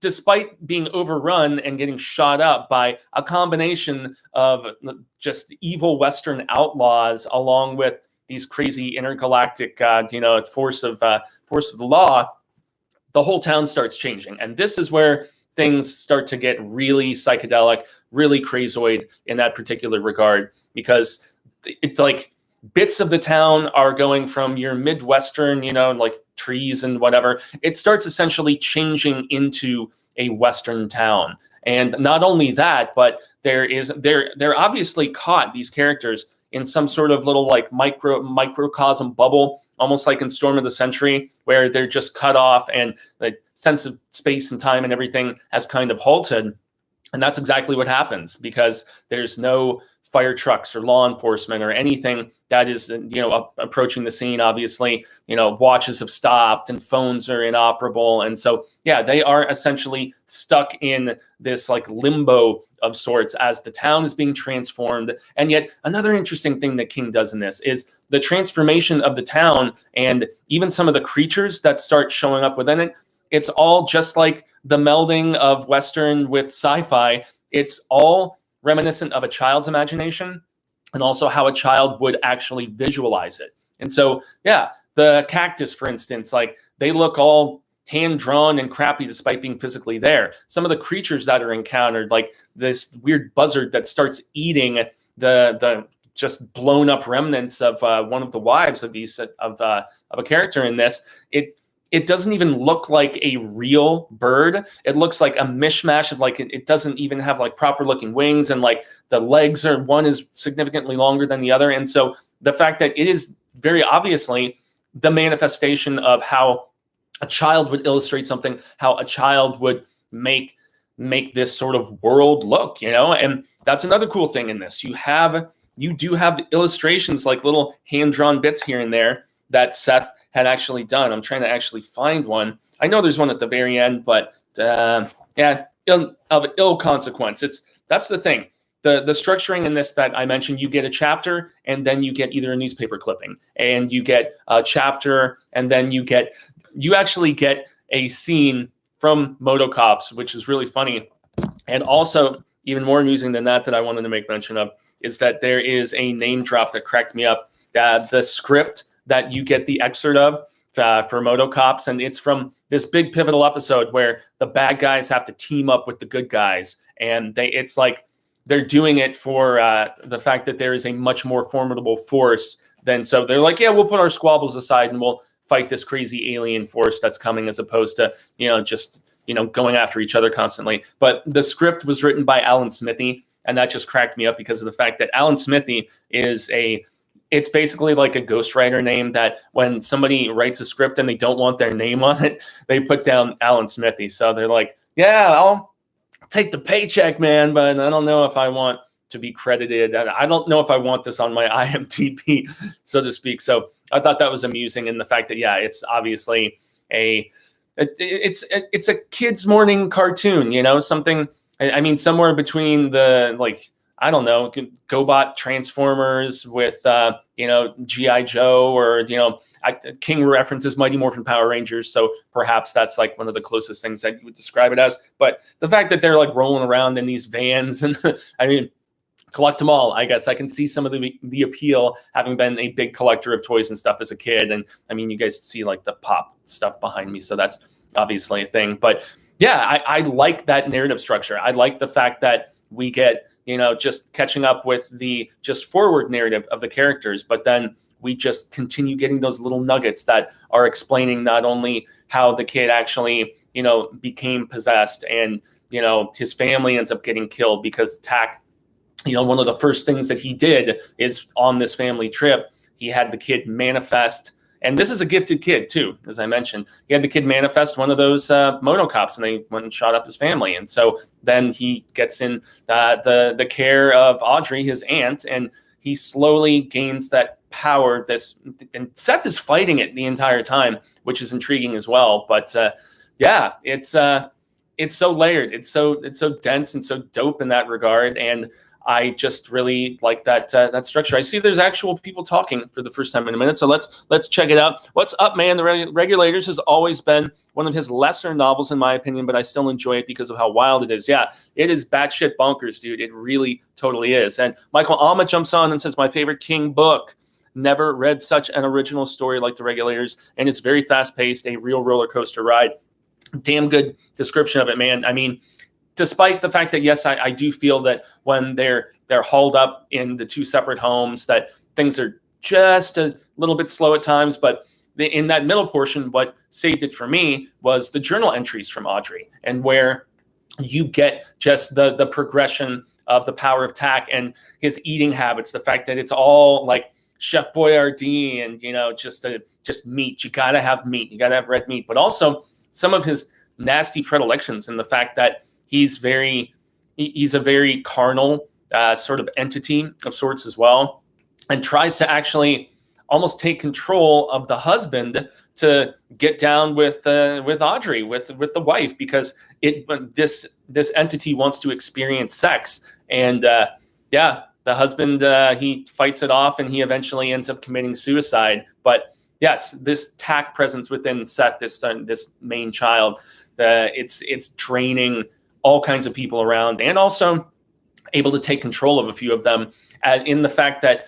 despite being overrun and getting shot up by a combination of just evil Western outlaws, along with these crazy intergalactic, force of the law, the whole town starts changing. And this is where things start to get really psychedelic, really crazoid in that particular regard, because it's like bits of the town are going from your Midwestern, like trees and whatever. It starts essentially changing into a Western town. And not only that, but they're obviously caught, these characters, in some sort of little like microcosm bubble, almost like in Storm of the Century, where they're just cut off and the sense of space and time and everything has kind of halted. And that's exactly what happens, because there's no fire trucks or law enforcement or anything that is, approaching the scene. Obviously, watches have stopped and phones are inoperable. And so, yeah, they are essentially stuck in this like limbo of sorts as the town is being transformed. And yet another interesting thing that King does in this is the transformation of the town, and even some of the creatures that start showing up within it. It's all just like the melding of Western with sci-fi. It's all reminiscent of a child's imagination, and also how a child would actually visualize it. And so, yeah, the cactus, for instance, like they look all hand-drawn and crappy despite being physically there. Some of the creatures that are encountered, like this weird buzzard that starts eating the just blown up remnants of one of the wives of a character in this. It doesn't even look like a real bird. It looks like a mishmash of it doesn't even have like proper looking wings, and like the legs one is significantly longer than the other. And so the fact that it is very obviously the manifestation of how a child would illustrate something, how a child would make this sort of world look, and that's another cool thing in this. You do have illustrations, like little hand-drawn bits here and there that Seth had actually done. I'm trying to actually find one. I know there's one at the very end, but of ill consequence. That's the thing. The structuring in this that I mentioned, you get a chapter, and then you get either a newspaper clipping, and you get a chapter, and then you actually get a scene from Moto Cops, which is really funny. And also, even more amusing than that I wanted to make mention of, is that there is a name drop that cracked me up. The script that you get the excerpt of for Moto Cops, and it's from this big pivotal episode where the bad guys have to team up with the good guys, and it's like they're doing it for the fact that there is a much more formidable force than, so they're like, yeah, we'll put our squabbles aside and we'll fight this crazy alien force that's coming, as opposed to just going after each other constantly. But the script was written by Alan Smithy, and that just cracked me up because of the fact that Alan Smithy it's basically like a ghostwriter name, that when somebody writes a script and they don't want their name on it, they put down Alan Smithy. So they're like, yeah, I'll take the paycheck, man, but I don't know if I want to be credited. I don't know if I want this on my IMDb, so to speak. So I thought that was amusing, in the fact that, yeah, it's obviously it's a kid's morning cartoon, something, I mean, somewhere between the, like, I don't know, GoBot Transformers with, G.I. Joe, or, King references Mighty Morphin Power Rangers. So perhaps that's like one of the closest things that you would describe it as. But the fact that they're like rolling around in these vans, and I mean, collect them all. I guess I can see some of the appeal, having been a big collector of toys and stuff as a kid. And I mean, you guys see like the pop stuff behind me, so that's obviously a thing. But yeah, I like that narrative structure. I like the fact that we get, just catching up with the just forward narrative of the characters, but then we just continue getting those little nuggets that are explaining not only how the kid actually, became possessed and, his family ends up getting killed because Tak, one of the first things that he did is on this family trip, he had the kid manifest. And this is a gifted kid, too, as I mentioned. He had the kid manifest one of those motocops, and they went and shot up his family. And so then he gets in the care of Audrey, his aunt, and he slowly gains that power. And Seth is fighting it the entire time, which is intriguing as well. But yeah, it's so layered. It's so dense and so dope in that regard. And I just really like that structure. I see there's actual people talking for the first time in a minute, so let's check it out. What's up, man? The Regulators has always been one of his lesser novels, in my opinion, but I still enjoy it because of how wild it is. Yeah, it is batshit bonkers, dude. It really totally is. And Michael Alma jumps on and says, my favorite King book. Never read such an original story like The Regulators, and it's very fast-paced, a real roller coaster ride. Damn good description of it, man. I mean, despite the fact that, yes, I do feel that when they're hauled up in the two separate homes, that things are just a little bit slow at times. But in that middle portion, what saved it for me was the journal entries from Audrey, and where you get just the progression of the power of Tak and his eating habits, the fact that it's all like Chef Boyardee and, just meat. You got to have meat. You got to have red meat. But also some of his nasty predilections, and the fact that he's a very carnal sort of entity of sorts as well, and tries to actually almost take control of the husband to get down with Audrey, with the wife, because this entity wants to experience sex. And the husband, he fights it off, and he eventually ends up committing suicide. But yes, this Tak presence within Seth, this main child, it's draining all kinds of people around, and also able to take control of a few of them, in the fact that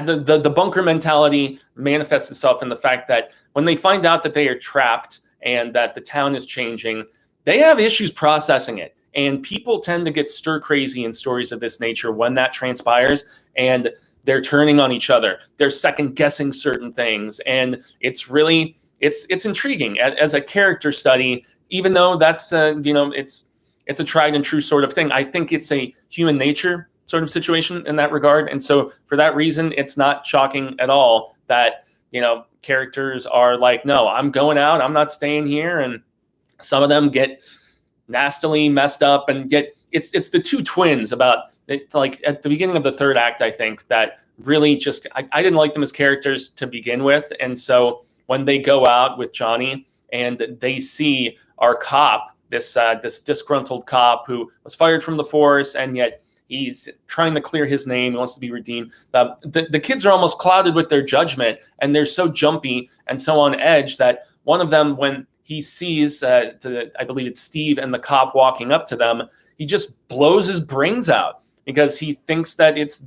the bunker mentality manifests itself in the fact that when they find out that they are trapped and that the town is changing, they have issues processing it. And people tend to get stir crazy in stories of this nature when that transpires, and they're turning on each other. They're second guessing certain things. And it's really, it's intriguing as a character study, even though that's, it's a tried and true sort of thing. I think it's a human nature sort of situation in that regard. And so for that reason, it's not shocking at all that, characters are like, no, I'm going out, I'm not staying here. And some of them get nastily messed up and it's the two twins about it, like at the beginning of the third act, I think, that really just, I didn't like them as characters to begin with. And so when they go out with Johnny and they see our cop, this disgruntled cop who was fired from the force, and yet he's trying to clear his name. He wants to be redeemed. The kids are almost clouded with their judgment, and they're so jumpy and so on edge that one of them, when he sees, I believe it's Steve and the cop walking up to them, he just blows his brains out because he thinks that it's,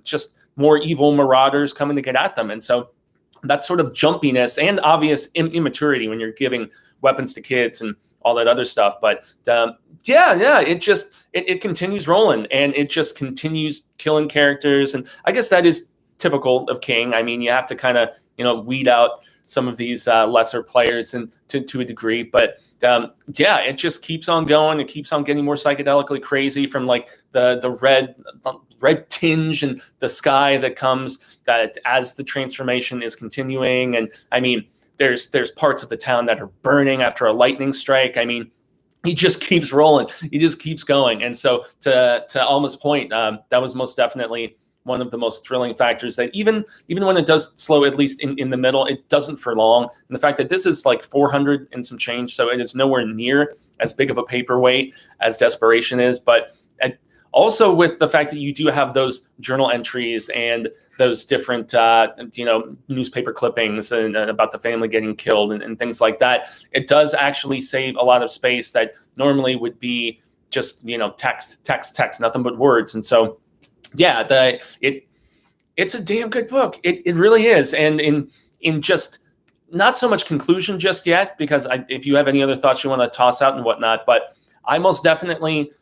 just more evil marauders coming to get at them. And so that sort of jumpiness and obvious immaturity when you're giving weapons to kids and all that other stuff. But it continues rolling, and it just continues killing characters. And I guess that is typical of King. I mean, you have to kind of, weed out some of these lesser players and to a degree. But it just keeps on going. It keeps on getting more psychedelically crazy, from like the red tinge and the sky that comes that as the transformation is continuing. And I mean, there's parts of the town that are burning after a lightning strike. I mean, he just keeps rolling. He just keeps going. And so to Alma's point, that was most definitely one of the most thrilling factors, that even when it does slow, at least in the middle, it doesn't for long. And the fact that this is like 400 and some change, so it is nowhere near as big of a paperweight as Desperation is. But also with the fact that you do have those journal entries and those different, newspaper clippings and about the family getting killed and things like that, it does actually save a lot of space that normally would be just, text, nothing but words. And so yeah, it's a damn good book. It really is. And in just not so much conclusion just yet, because if you have any other thoughts you want to toss out and whatnot, but I most definitely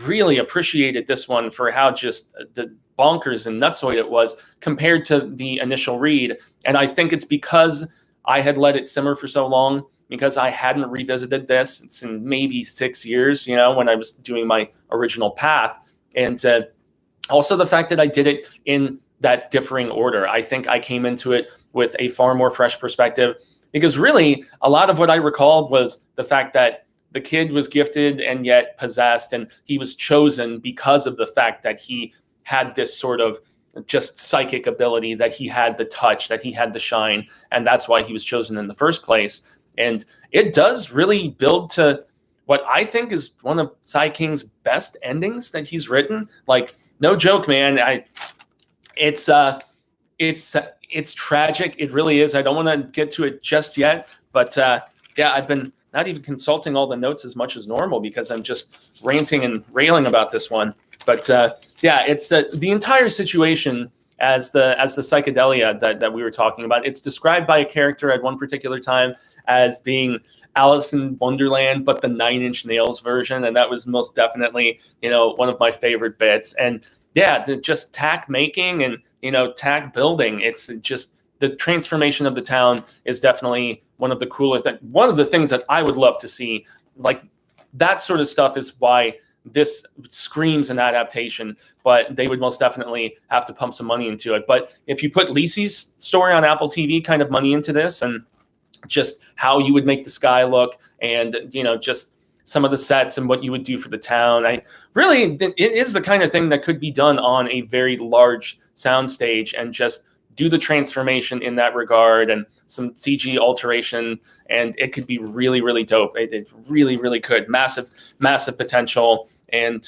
really appreciated this one for how just the bonkers and nutsoid it was compared to the initial read. And I think it's because I had let it simmer for so long, because I hadn't revisited this in maybe 6 years, when I was doing my original path. And also the fact that I did it in that differing order. I think I came into it with a far more fresh perspective, because really a lot of what I recalled was the fact that the kid was gifted and yet possessed, and he was chosen because of the fact that he had this sort of just psychic ability, that he had the touch, that he had the shine, and that's why he was chosen in the first place. And it does really build to what I think is one of Sai King's best endings that he's written. Like, no joke, man. It's tragic. It really is. I don't want to get to it just yet, but yeah, I've been not even consulting all the notes as much as normal, because I'm just ranting and railing about this one. But yeah, it's the entire situation as the psychedelia that we were talking about. It's described by a character at one particular time as being Alice in Wonderland, but the Nine Inch Nails version, and that was most definitely one of my favorite bits. And yeah, just tack making and tack building. It's just the transformation of the town is definitely one of the coolest. One of the things that I would love to see, like that sort of stuff, is why this screams an adaptation. But they would most definitely have to pump some money into it. But if you put Lisi's story on Apple TV kind of money into this, and just how you would make the sky look, and just some of the sets and what you would do for the town, it is the kind of thing that could be done on a very large soundstage, and just do the transformation in that regard and some CG alteration, and it could be really, really dope. It really, really could. Massive, massive potential. And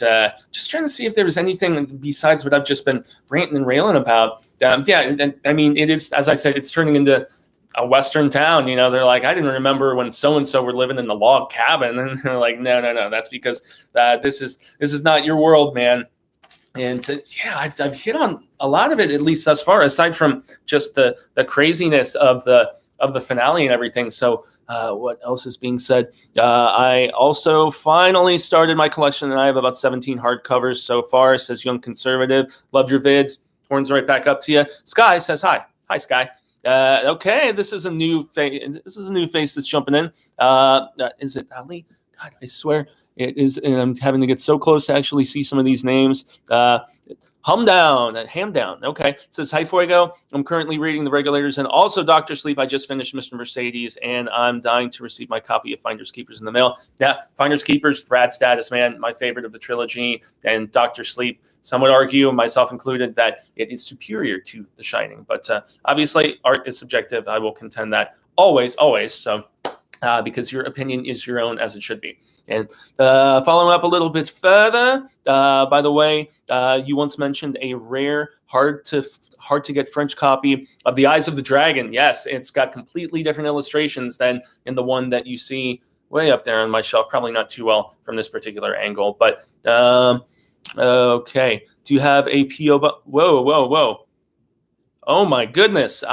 just trying to see if there was anything besides what I've just been ranting and railing about. Yeah, and I mean, it is, as I said, it's turning into a Western town. They're like, I didn't remember when so-and-so were living in the log cabin. And they're like, no, that's because this is not your world, man. And yeah, I've hit on a lot of it, at least thus far, aside from just the craziness of the finale and everything. So what else is being said? I also finally started my collection, and I have about 17 hardcovers so far, says Young Conservative. Loved your vids. Horns right back up to you. Sky says hi. Hi, Sky. Okay, this is a new face. This is a new face that's jumping in. Is it Ali? God, I swear it is. And I'm having to get so close to actually see some of these names. Ham down. Okay, it says, hi, Fuego. I'm currently reading The Regulators and also Dr. Sleep. I just finished Mr. Mercedes, and I'm dying to receive my copy of Finders Keepers in the mail. Yeah, Finders Keepers, rad status, man. My favorite of the trilogy. And Dr. Sleep, some would argue, myself included, that it is superior to The Shining. But obviously, art is subjective. I will contend that always. So, because your opinion is your own, as it should be. And following up a little bit further, by the way, you once mentioned a rare, hard to get French copy of The Eyes of the Dragon. Yes, it's got completely different illustrations than in the one that you see way up there on my shelf. Probably not too well from this particular angle, but okay. Do you have a P.O. Whoa. Oh my goodness.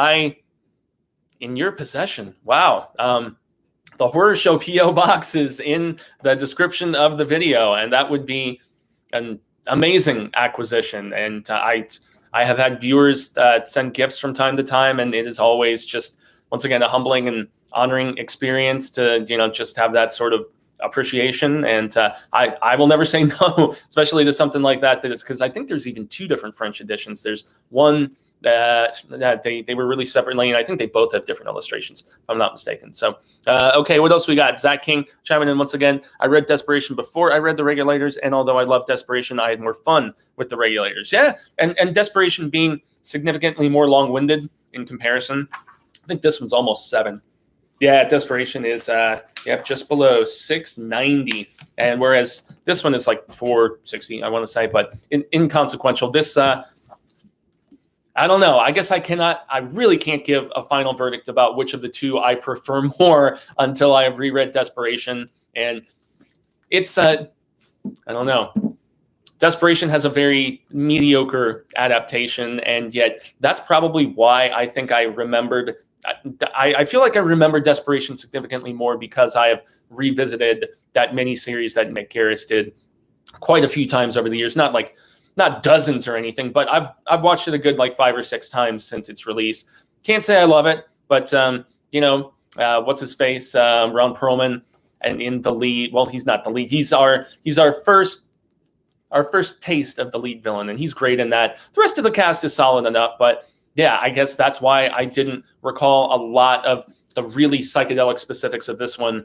In your possession. Wow. The Horror Show P.O. box is in the description of the video, and that would be an amazing acquisition. And I have had viewers send gifts from time to time, and it is always just, once again, a humbling and honoring experience to just have that sort of appreciation. And I will never say no, especially to something like that. Because I think there's even 2 different French editions. There's one that they were really separately, and I think they both have different illustrations, if I'm not mistaken. So, okay, what else we got? Zach King chiming in once again. I read Desperation before I read The Regulators, and although I love Desperation, I had more fun with The Regulators. Yeah, and Desperation being significantly more long-winded in comparison. I think this one's almost 7. Yeah, Desperation is just below 690, and whereas this one is like 460, I want to say, but inconsequential. This I don't know. I guess I really can't give a final verdict about which of the 2 I prefer more until I have reread Desperation. And it's, I don't know. Desperation has a very mediocre adaptation, and yet that's probably why I think I remembered. I feel like I remember Desperation significantly more because I have revisited that miniseries that Mick Garris did quite a few times over the years. Not dozens or anything, but I've watched it a good like 5 or 6 times since its release. Can't say I love it, but what's his face, Ron Perlman, and in the lead. Well, he's not the lead. He's our first taste of the lead villain, and he's great in that. The rest of the cast is solid enough, but yeah, I guess that's why I didn't recall a lot of the really psychedelic specifics of this one,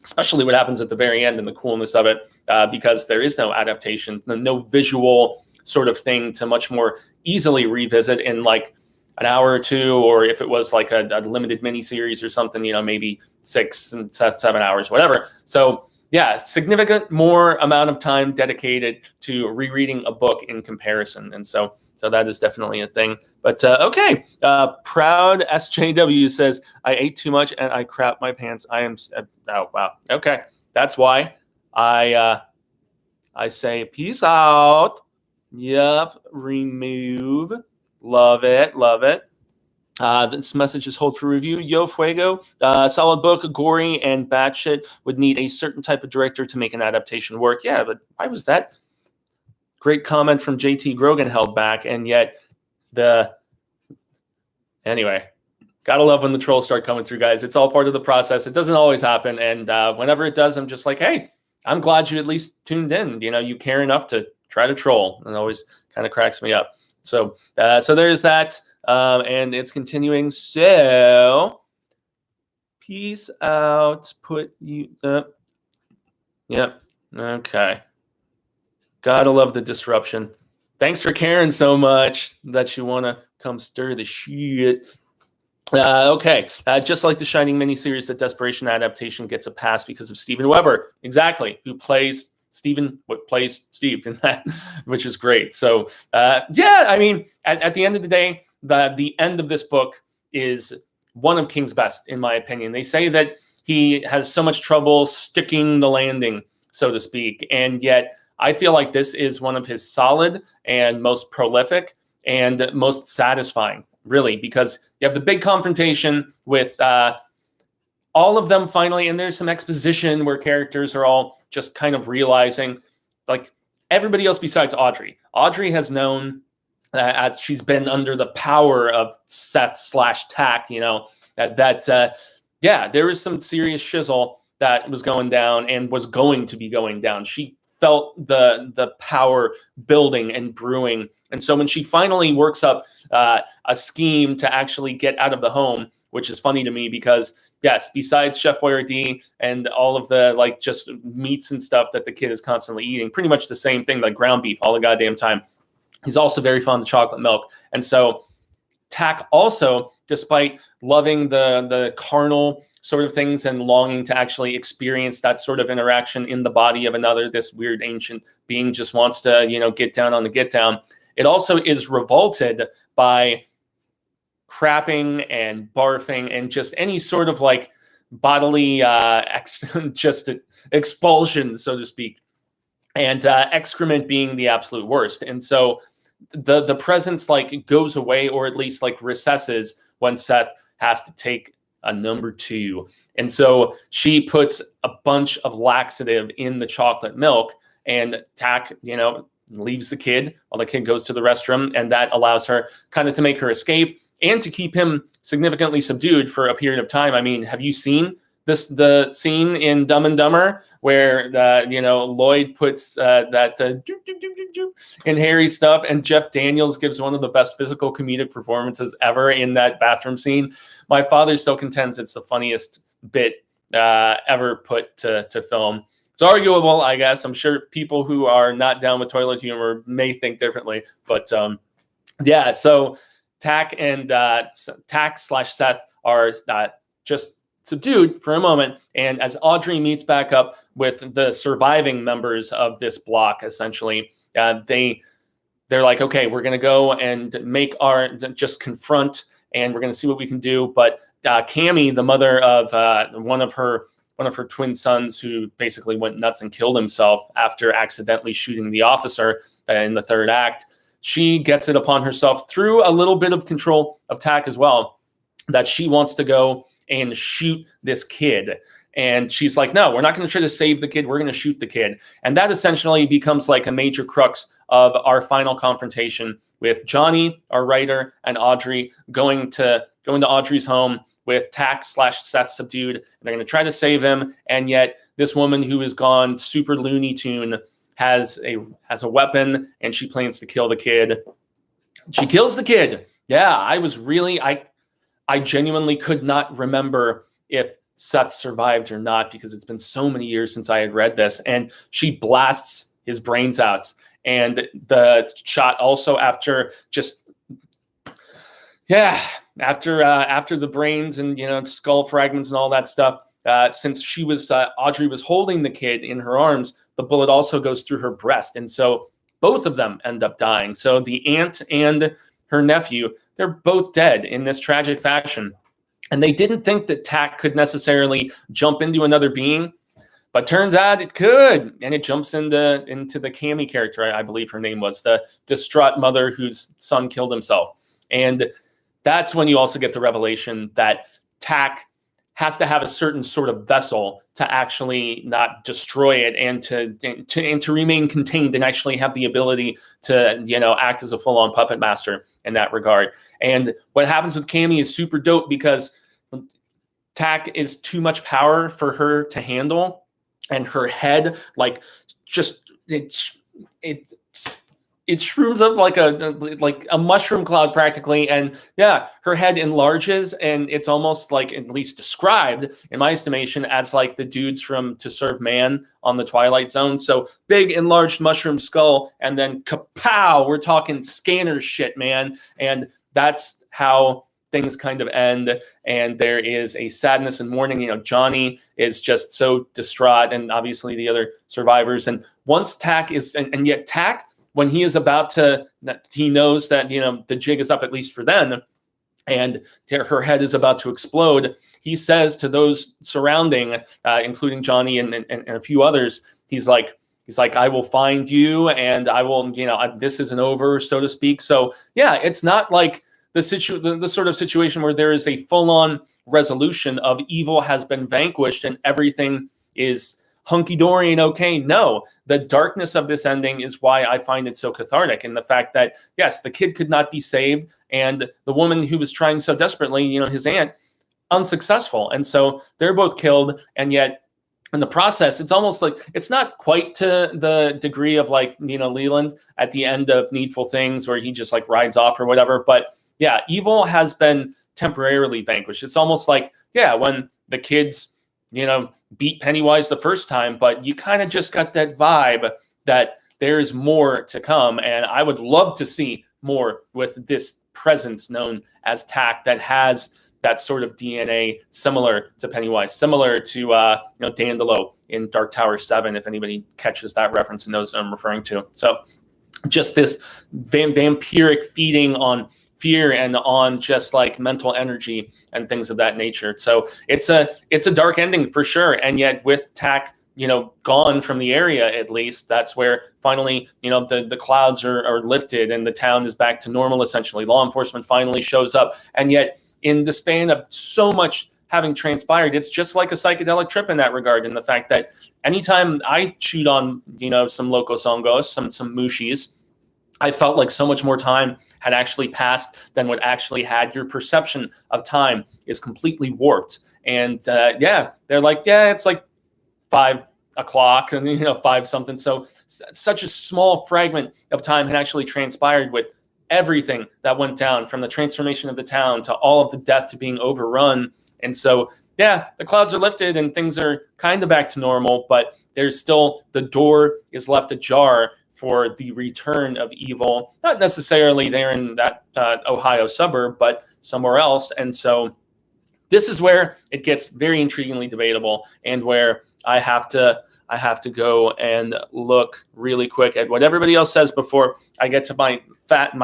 especially what happens at the very end and the coolness of it, because there is no adaptation, no visual sort of thing to much more easily revisit in like an hour or 2, or if it was like a limited miniseries or something, maybe 6 and 7 hours, whatever. So yeah, significant more amount of time dedicated to rereading a book in comparison. And so that is definitely a thing. But okay, Proud SJW says, I ate too much and I crapped my pants. Oh, wow. Okay, that's why I say peace out. Yep, remove. Love it. This message is hold for review. Yo, Fuego. Solid book, gory and batshit. Would need a certain type of director to make an adaptation work. Yeah, but why was that? Great comment from JT Grogan held back, and yet anyway, gotta love when the trolls start coming through, guys. It's all part of the process. It doesn't always happen, and whenever it does, I'm just like, hey, I'm glad you at least tuned in. You care enough to try to troll, and it always kind of cracks me up. So there's that, and it's continuing. So peace out. Put you up. Yep. Okay. Gotta love the disruption. Thanks for caring so much that you want to come stir the shit. Okay. Just like the Shining miniseries, the Desperation adaptation gets a pass because of Steven Weber. Exactly. Who plays Steve in that, which is great. So, yeah, I mean, at the end of the day, the end of this book is one of King's best, in my opinion. They say that he has so much trouble sticking the landing, so to speak, and yet I feel like this is one of his solid and most prolific and most satisfying, really, because you have the big confrontation with all of them finally, and there's some exposition where characters are all just kind of realizing, like everybody else besides Audrey. Audrey has known, as she's been under the power of Seth/Tack, that there was some serious shizzle that was going down and was going to be going down. She felt the power building and brewing. And so when she finally works up a scheme to actually get out of the home, which is funny to me because, yes, besides Chef Boyardee and all of the just meats and stuff that the kid is constantly eating, pretty much the same thing, like ground beef all the goddamn time, he's also very fond of chocolate milk. And so Tack also, despite loving the carnal sort of things and longing to actually experience that sort of interaction in the body of another, this weird ancient being just wants to, get down on the get down. It also is revolted by crapping and barfing and just any sort of bodily just expulsion, so to speak, and excrement being the absolute worst. And so the presence goes away, or at least recesses when Seth has to take a number 2. And so she puts a bunch of laxative in the chocolate milk, and Tack, leaves the kid while the kid goes to the restroom. And that allows her kind of to make her escape and to keep him significantly subdued for a period of time. I mean, have you seen the scene in Dumb and Dumber where, Lloyd puts in Harry's stuff, and Jeff Daniels gives one of the best physical comedic performances ever in that bathroom scene? My father still contends it's the funniest bit ever put to film. It's arguable, I guess. I'm sure people who are not down with toilet humor may think differently. But yeah, so Tack and Tack/Seth are just subdued for a moment. And as Audrey meets back up with the surviving members of this block, essentially, they're like, okay, we're going to go and just confront, and we're going to see what we can do. But Cammie, the mother of one of her one of her twin sons who basically went nuts and killed himself after accidentally shooting the officer in the third act. She gets it upon herself through a little bit of control of Tak as well, that she wants to go and shoot this kid. And she's like, no, we're not going to try to save the kid. We're going to shoot the kid. And that essentially becomes like a major crux of our final confrontation with Johnny, our writer, and Audrey going to Audrey's home with Tak/Seth subdued. And they're going to try to save him. And yet this woman who has gone super Looney Tune has a weapon, and she plans to kill the kid. She kills the kid. Yeah, I genuinely could not remember if Seth survived or not, because it's been so many years since I had read this. And she blasts his brains out. And the shot also after the brains and skull fragments and all that stuff, since Audrey was holding the kid in her arms, the bullet also goes through her breast. And so both of them end up dying. So the aunt and her nephew, they're both dead in this tragic fashion. And they didn't think that Tak could necessarily jump into another being, but turns out it could. And it jumps into the Cammy character, I believe her name was, the distraught mother whose son killed himself. And that's when you also get the revelation that Tak has to have a certain sort of vessel to actually not destroy it and to remain contained and actually have the ability to act as a full-on puppet master in that regard. And what happens with Cammy is super dope, because Tak is too much power for her to handle, and her head it shrooms up like a mushroom cloud practically. And yeah, her head enlarges, and it's almost like, at least described in my estimation, as like the dudes from To Serve Man on the Twilight Zone. So big enlarged mushroom skull, and then kapow, we're talking scanner shit, man. And that's how things kind of end. And there is a sadness and mourning. Johnny is just so distraught, and obviously the other survivors. And once Tak is, and yet Tak, when he is about to, he knows that, the jig is up, at least for them, and her head is about to explode. He says to those surrounding, including Johnny and a few others, he's like, I will find you, and I will, this isn't over, so to speak. So yeah, it's not like the sort of situation where there is a full-on resolution of evil has been vanquished and everything is hunky-dory and okay. No, the darkness of this ending is why I find it so cathartic. And the fact that, yes, the kid could not be saved, and the woman who was trying so desperately, his aunt, unsuccessful. And so they're both killed. And yet in the process, it's almost like, it's not quite to the degree of like, Leland at the end of Needful Things, where he just like rides off or whatever. But yeah, evil has been temporarily vanquished. It's almost like, yeah, when the kids, beat Pennywise the first time, but you kind of just got that vibe that there's more to come. And I would love to see more with this presence known as Tak, that has that sort of DNA similar to Pennywise, similar to Dandelo in Dark Tower 7, if anybody catches that reference and knows what I'm referring to. So just this vampiric feeding on fear and on just like mental energy and things of that nature. So it's a dark ending for sure. And yet with Tak, gone from the area, at least, that's where finally, the clouds are lifted and the town is back to normal, essentially. Law enforcement finally shows up. And yet in the span of so much having transpired, it's just like a psychedelic trip in that regard. And the fact that anytime I chewed on, some Locos Hongos, some Mushis, I felt like so much more time had actually passed than what actually had. Your perception of time is completely warped. And they're like, yeah, it's like 5 o'clock and 5 something. So such a small fragment of time had actually transpired with everything that went down, from the transformation of the town to all of the death to being overrun. And so, yeah, the clouds are lifted and things are kind of back to normal, but there's still, the door is left ajar for the return of evil, not necessarily there in that Ohio suburb, but somewhere else. And so this is where it gets very intriguingly debatable, and where I have to I have to go and look really quick at what everybody else says before I get to my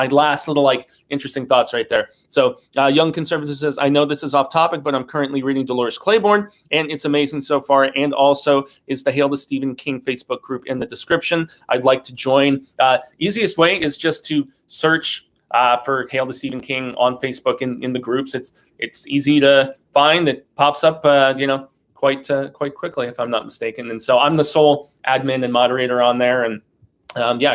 last little interesting thoughts right there. So Young Conservative says, I know this is off topic, but I'm currently reading Dolores Claiborne, and it's amazing so far. And also is the Hail to Stephen King Facebook group in the description. I'd like to join. Easiest way is just to search for Hail to Stephen King on Facebook in the groups. It's easy to find. It pops up, quite quickly, if I'm not mistaken. And so I'm the sole admin and moderator on there. And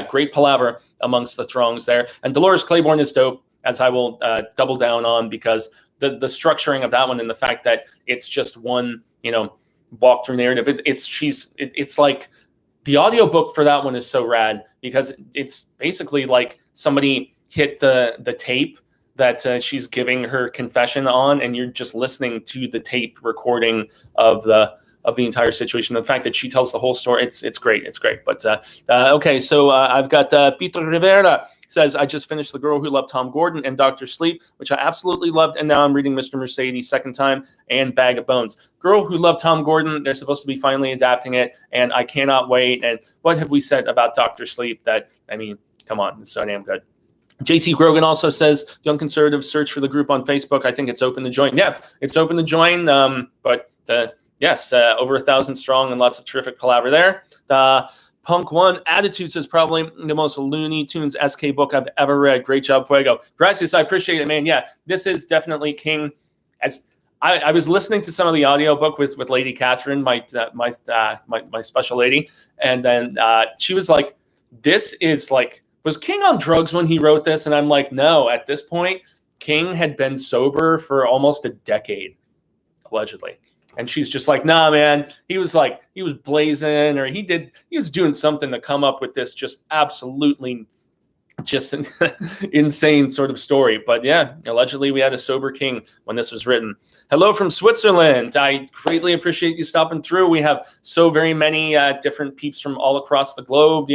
great palaver amongst the throngs there. And Dolores Claiborne is dope, as I will double down on, because the structuring of that one and the fact that it's just one, walkthrough narrative. It's like the audiobook for that one is so rad because it's basically like somebody hit the tape that she's giving her confession on, and you're just listening to the tape recording of the entire situation. The fact that she tells the whole story, it's great. It's great. But okay, so I've got Peter Rivera says, I just finished The Girl Who Loved Tom Gordon and Dr. Sleep, which I absolutely loved, and now I'm reading Mr. Mercedes second time and Bag of Bones. Girl Who Loved Tom Gordon, they're supposed to be finally adapting it, and I cannot wait. And what have we said about Dr. Sleep? Come on, it's so damn good. JT Grogan also says, Young Conservatives, search for the group on Facebook. I think it's open to join. Yeah, it's open to join. Yes, over 1,000 strong and lots of terrific palaver there. Punk One Attitude says, probably the most Looney Tunes SK book I've ever read. Great job, Fuego. Gracias, I appreciate it, man. Yeah, this is definitely King. As I was listening to some of the audiobook with Lady Catherine, my special lady, and then she was like, this is like, was King on drugs when he wrote this? And I'm like, no, at this point, King had been sober for almost a decade, allegedly. And she's just like, nah, man, he was blazing, or he was doing something to come up with this just absolutely just an insane sort of story. But yeah, allegedly we had a sober King when this was written. Hello from Switzerland. I greatly appreciate you stopping through. We have so very many different peeps from all across the globe,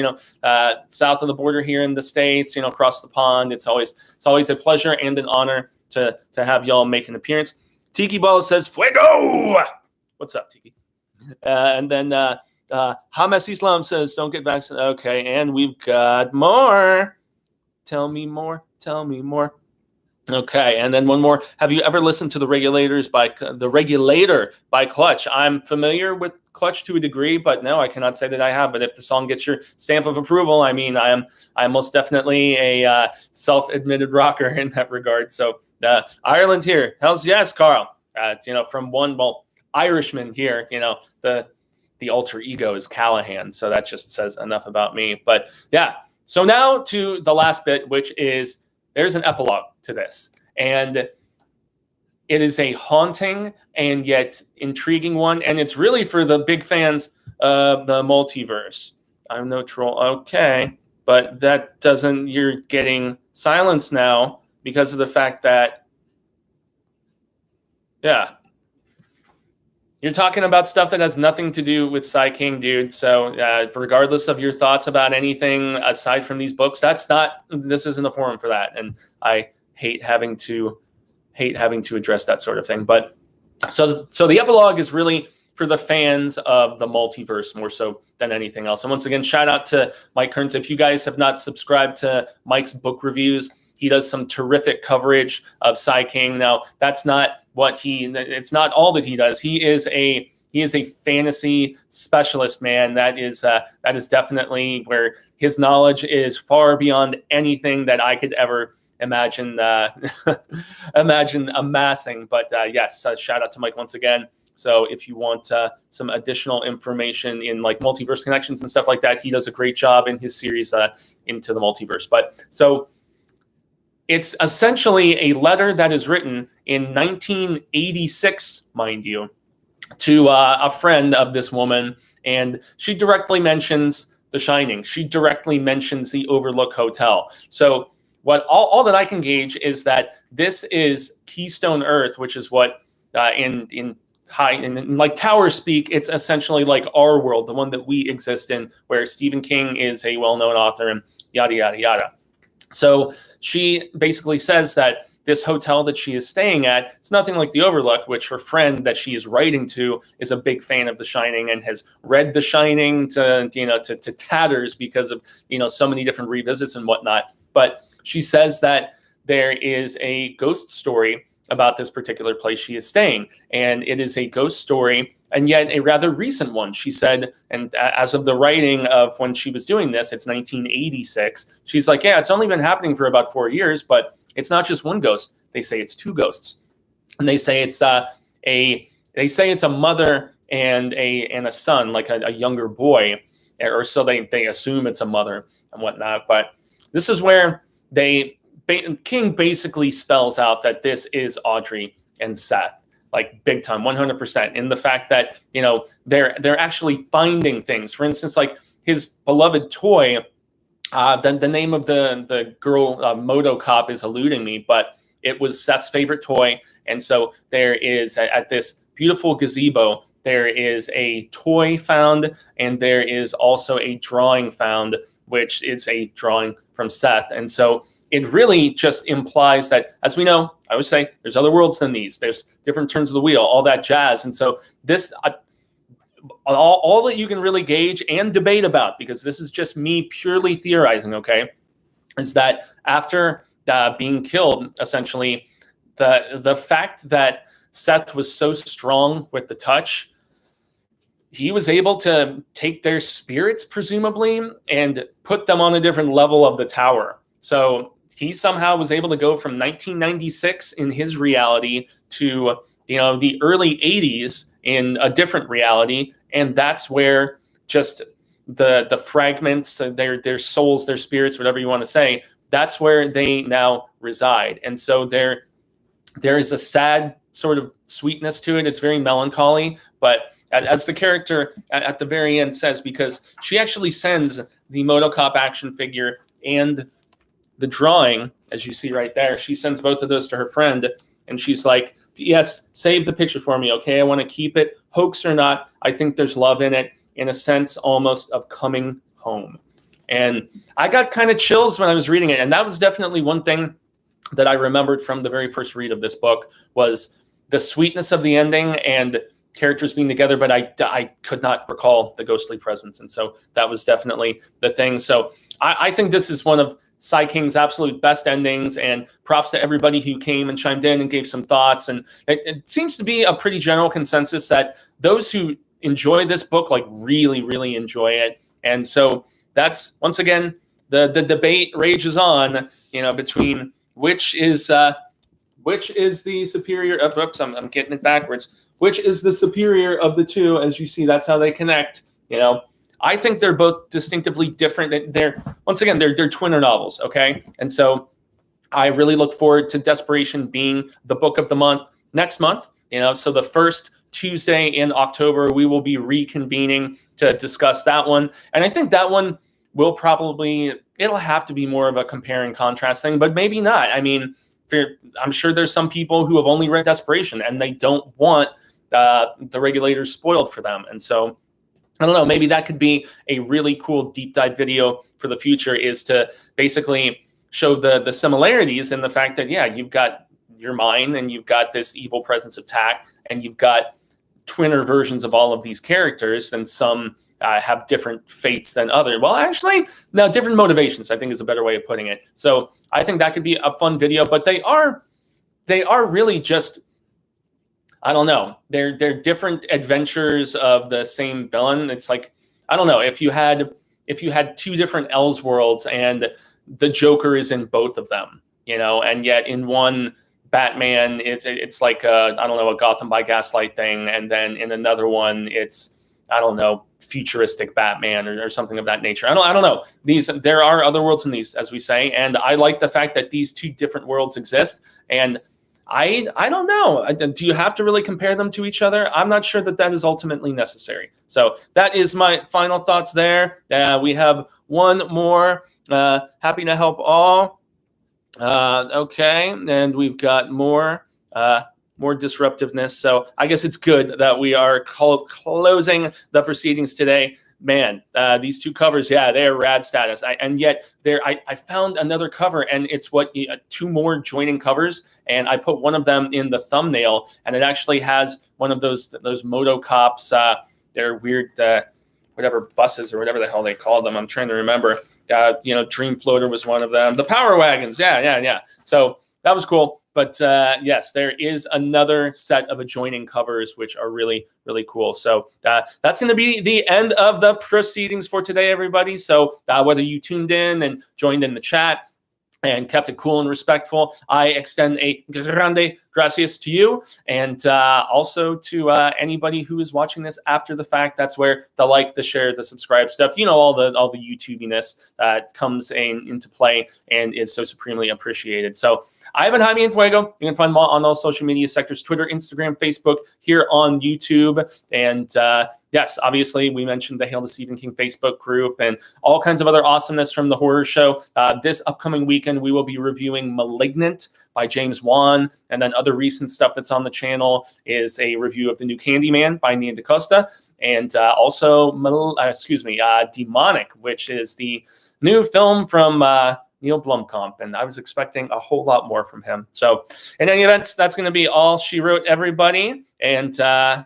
south of the border here in the States, across the pond. It's always a pleasure and an honor to have y'all make an appearance. Tiki Ball says, Fuego! What's up, Tiki? And then Hamas Islam says, don't get vaccinated. Okay, and we've got more. Tell me more. Okay, and then one more. Have you ever listened to The Regulator by Clutch? I'm familiar with Clutch to a degree, but no, I cannot say that I have. But if the song gets your stamp of approval, I am most definitely a self-admitted rocker in that regard. So Ireland here. Hells yes, Carl. From one Irishman here. The alter ego is Callahan, so that just says enough about me. But yeah. So now to the last bit, which is there's an epilogue to this. And it is a haunting and yet intriguing one. And it's really for the big fans of the multiverse. I'm no troll. Okay. But that doesn't, you're getting silence now because of the fact that, yeah. You're talking about stuff that has nothing to do with Sai King, dude. So regardless of your thoughts about anything aside from these books, this isn't a forum for that. And I hate having to address that sort of thing. But so the epilogue is really for the fans of the multiverse more so than anything else. And once again, shout out to Mike Kearns. If you guys have not subscribed to Mike's book reviews, he does some terrific coverage of Sai King. Now, that's not it's not all that he does. He is a fantasy specialist, man. That is definitely where his knowledge is far beyond anything that I could ever imagine amassing. But yes, shout out to Mike once again. So if you want some additional information in like multiverse connections and stuff like that, he does a great job in his series Into the Multiverse. But so it's essentially a letter that is written in 1986, mind you, to a friend of this woman. And she directly mentions The Shining. She directly mentions the Overlook Hotel. So what all that I can gauge is that this is Keystone Earth, which is what in like Tower speak, it's essentially like our world, the one that we exist in, where Stephen King is a well-known author and yada, yada, yada. So she basically says that this hotel that she is staying at, it's nothing like the Overlook, which her friend that she is writing to is a big fan of The Shining and has read The Shining to tatters because of, so many different revisits and whatnot. But she says that there is a ghost story about this particular place she is staying, and it is a ghost story, and yet a rather recent one. She said, and as of the writing of when she was doing this, it's 1986. She's like, yeah, it's only been happening for about 4 years, but it's not just one ghost. They say it's two ghosts, and they say it's a mother and a son, like a younger boy, or so they assume it's a mother and whatnot. But this is where King basically spells out that this is Audrey and Seth, like big time, 100%, in the fact that, they're actually finding things. For instance, like his beloved toy, the name of the girl, Moto Cop, is eluding me, but it was Seth's favorite toy. And so there is, at this beautiful gazebo, there is a toy found, and there is also a drawing found, which is a drawing from Seth. And so it really just implies that, as we know, I would say there's other worlds than these. There's different turns of the wheel, all that jazz. And so this, all that you can really gauge and debate about, because this is just me purely theorizing, okay, is that after being killed, essentially, the fact that Seth was so strong with the touch, he was able to take their spirits, presumably, and put them on a different level of the tower. So he somehow was able to go from 1996 in his reality to, the early 80s in a different reality. And that's where just the fragments, their souls, their spirits, whatever you want to say, that's where they now reside. And so there is a sad sort of sweetness to it. It's very melancholy, but as the character at the very end says, because she actually sends the Motocop action figure and the drawing, as you see right there, she sends both of those to her friend, and she's like, yes, save the picture for me, okay? I want to keep it. Hoax or not, I think there's love in it, in a sense almost of coming home. And I got kind of chills when I was reading it, and that was definitely one thing that I remembered from the very first read of this book, was the sweetness of the ending and characters being together, but I could not recall the ghostly presence. And so that was definitely the thing. So I think this is one of Sai King's absolute best endings, and props to everybody who came and chimed in and gave some thoughts. And it seems to be a pretty general consensus that those who enjoy this book, like, really, really enjoy it. And so that's, once again, the debate rages on, between which is the superior. Oops, I'm getting it backwards. Which is the superior of the two? As you see, that's how they connect. I think they're both distinctively different. They're twinner novels, okay? And so I really look forward to Desperation being the book of the month next month. So the first Tuesday in October, we will be reconvening to discuss that one. And I think that one will it'll have to be more of a compare and contrast thing, but maybe not. I mean, I'm sure there's some people who have only read Desperation and they don't want the Regulators spoiled for them. And so I don't know, maybe that could be a really cool deep dive video for the future, is to basically show the similarities in the fact that, yeah, you've got your mind and you've got this evil presence of Tack, and you've got twinner versions of all of these characters, and some have different fates than others. Well, actually, no, different motivations, I think, is a better way of putting it. So I think that could be a fun video, but they are really just, I don't know. They're different adventures of the same villain. It's like, I don't know, if you had two different Elseworlds and the Joker is in both of them, and yet in one Batman, it's like a Gotham by Gaslight thing, and then in another one, it's, I don't know, futuristic Batman or something of that nature. I don't know. There are other worlds in these, as we say, and I like the fact that these two different worlds exist. And I don't know. Do you have to really compare them to each other? I'm not sure that is ultimately necessary. So that is my final thoughts there. We have one more. Happy to help all. Okay, and we've got more disruptiveness. So I guess it's good that we are closing the proceedings today man, these two covers, yeah, they're rad status. And yet I found another cover, and it's two more joining covers, and I put one of them in the thumbnail, and it actually has one of those moto cops, their weird whatever buses or whatever the hell they called them. I'm trying to remember. Dream Floater was one of them. The Power Wagons, yeah. So that was cool. But yes, there is another set of adjoining covers, which are really, really cool. So that's going to be the end of the proceedings for today, everybody. So whether you tuned in and joined in the chat and kept it cool and respectful, I extend a grande gracias to you, and also to anybody who is watching this after the fact. That's where the like, the share, the subscribe stuff, all the YouTubiness comes into play and is so supremely appreciated. So I've been Jaime and Fuego. You can find them on all social media sectors: Twitter, Instagram, Facebook, here on YouTube. And yes, obviously, we mentioned the Hail the Stephen King Facebook group and all kinds of other awesomeness from the horror show. This upcoming weekend, we will be reviewing Malignant by James Wan, and then other recent stuff that's on the channel is a review of the new Candyman by Nia DaCosta, and also Demonic, which is the new film from Neil Blomkamp, and I was expecting a whole lot more from him. So in any event, that's going to be all she wrote, everybody. And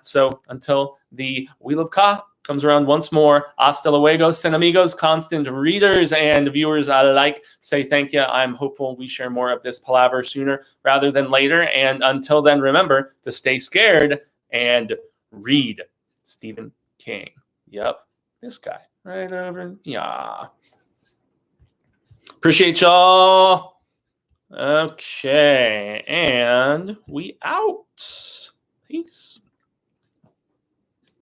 so until the Wheel of Ka comes around once more, hasta luego, sin amigos, constant readers and viewers alike, say thank you. I'm hopeful we share more of this palaver sooner rather than later. And until then, remember to stay scared and read Stephen King. Yep, this guy right over. Yeah. Appreciate y'all. Okay, and we out. Peace.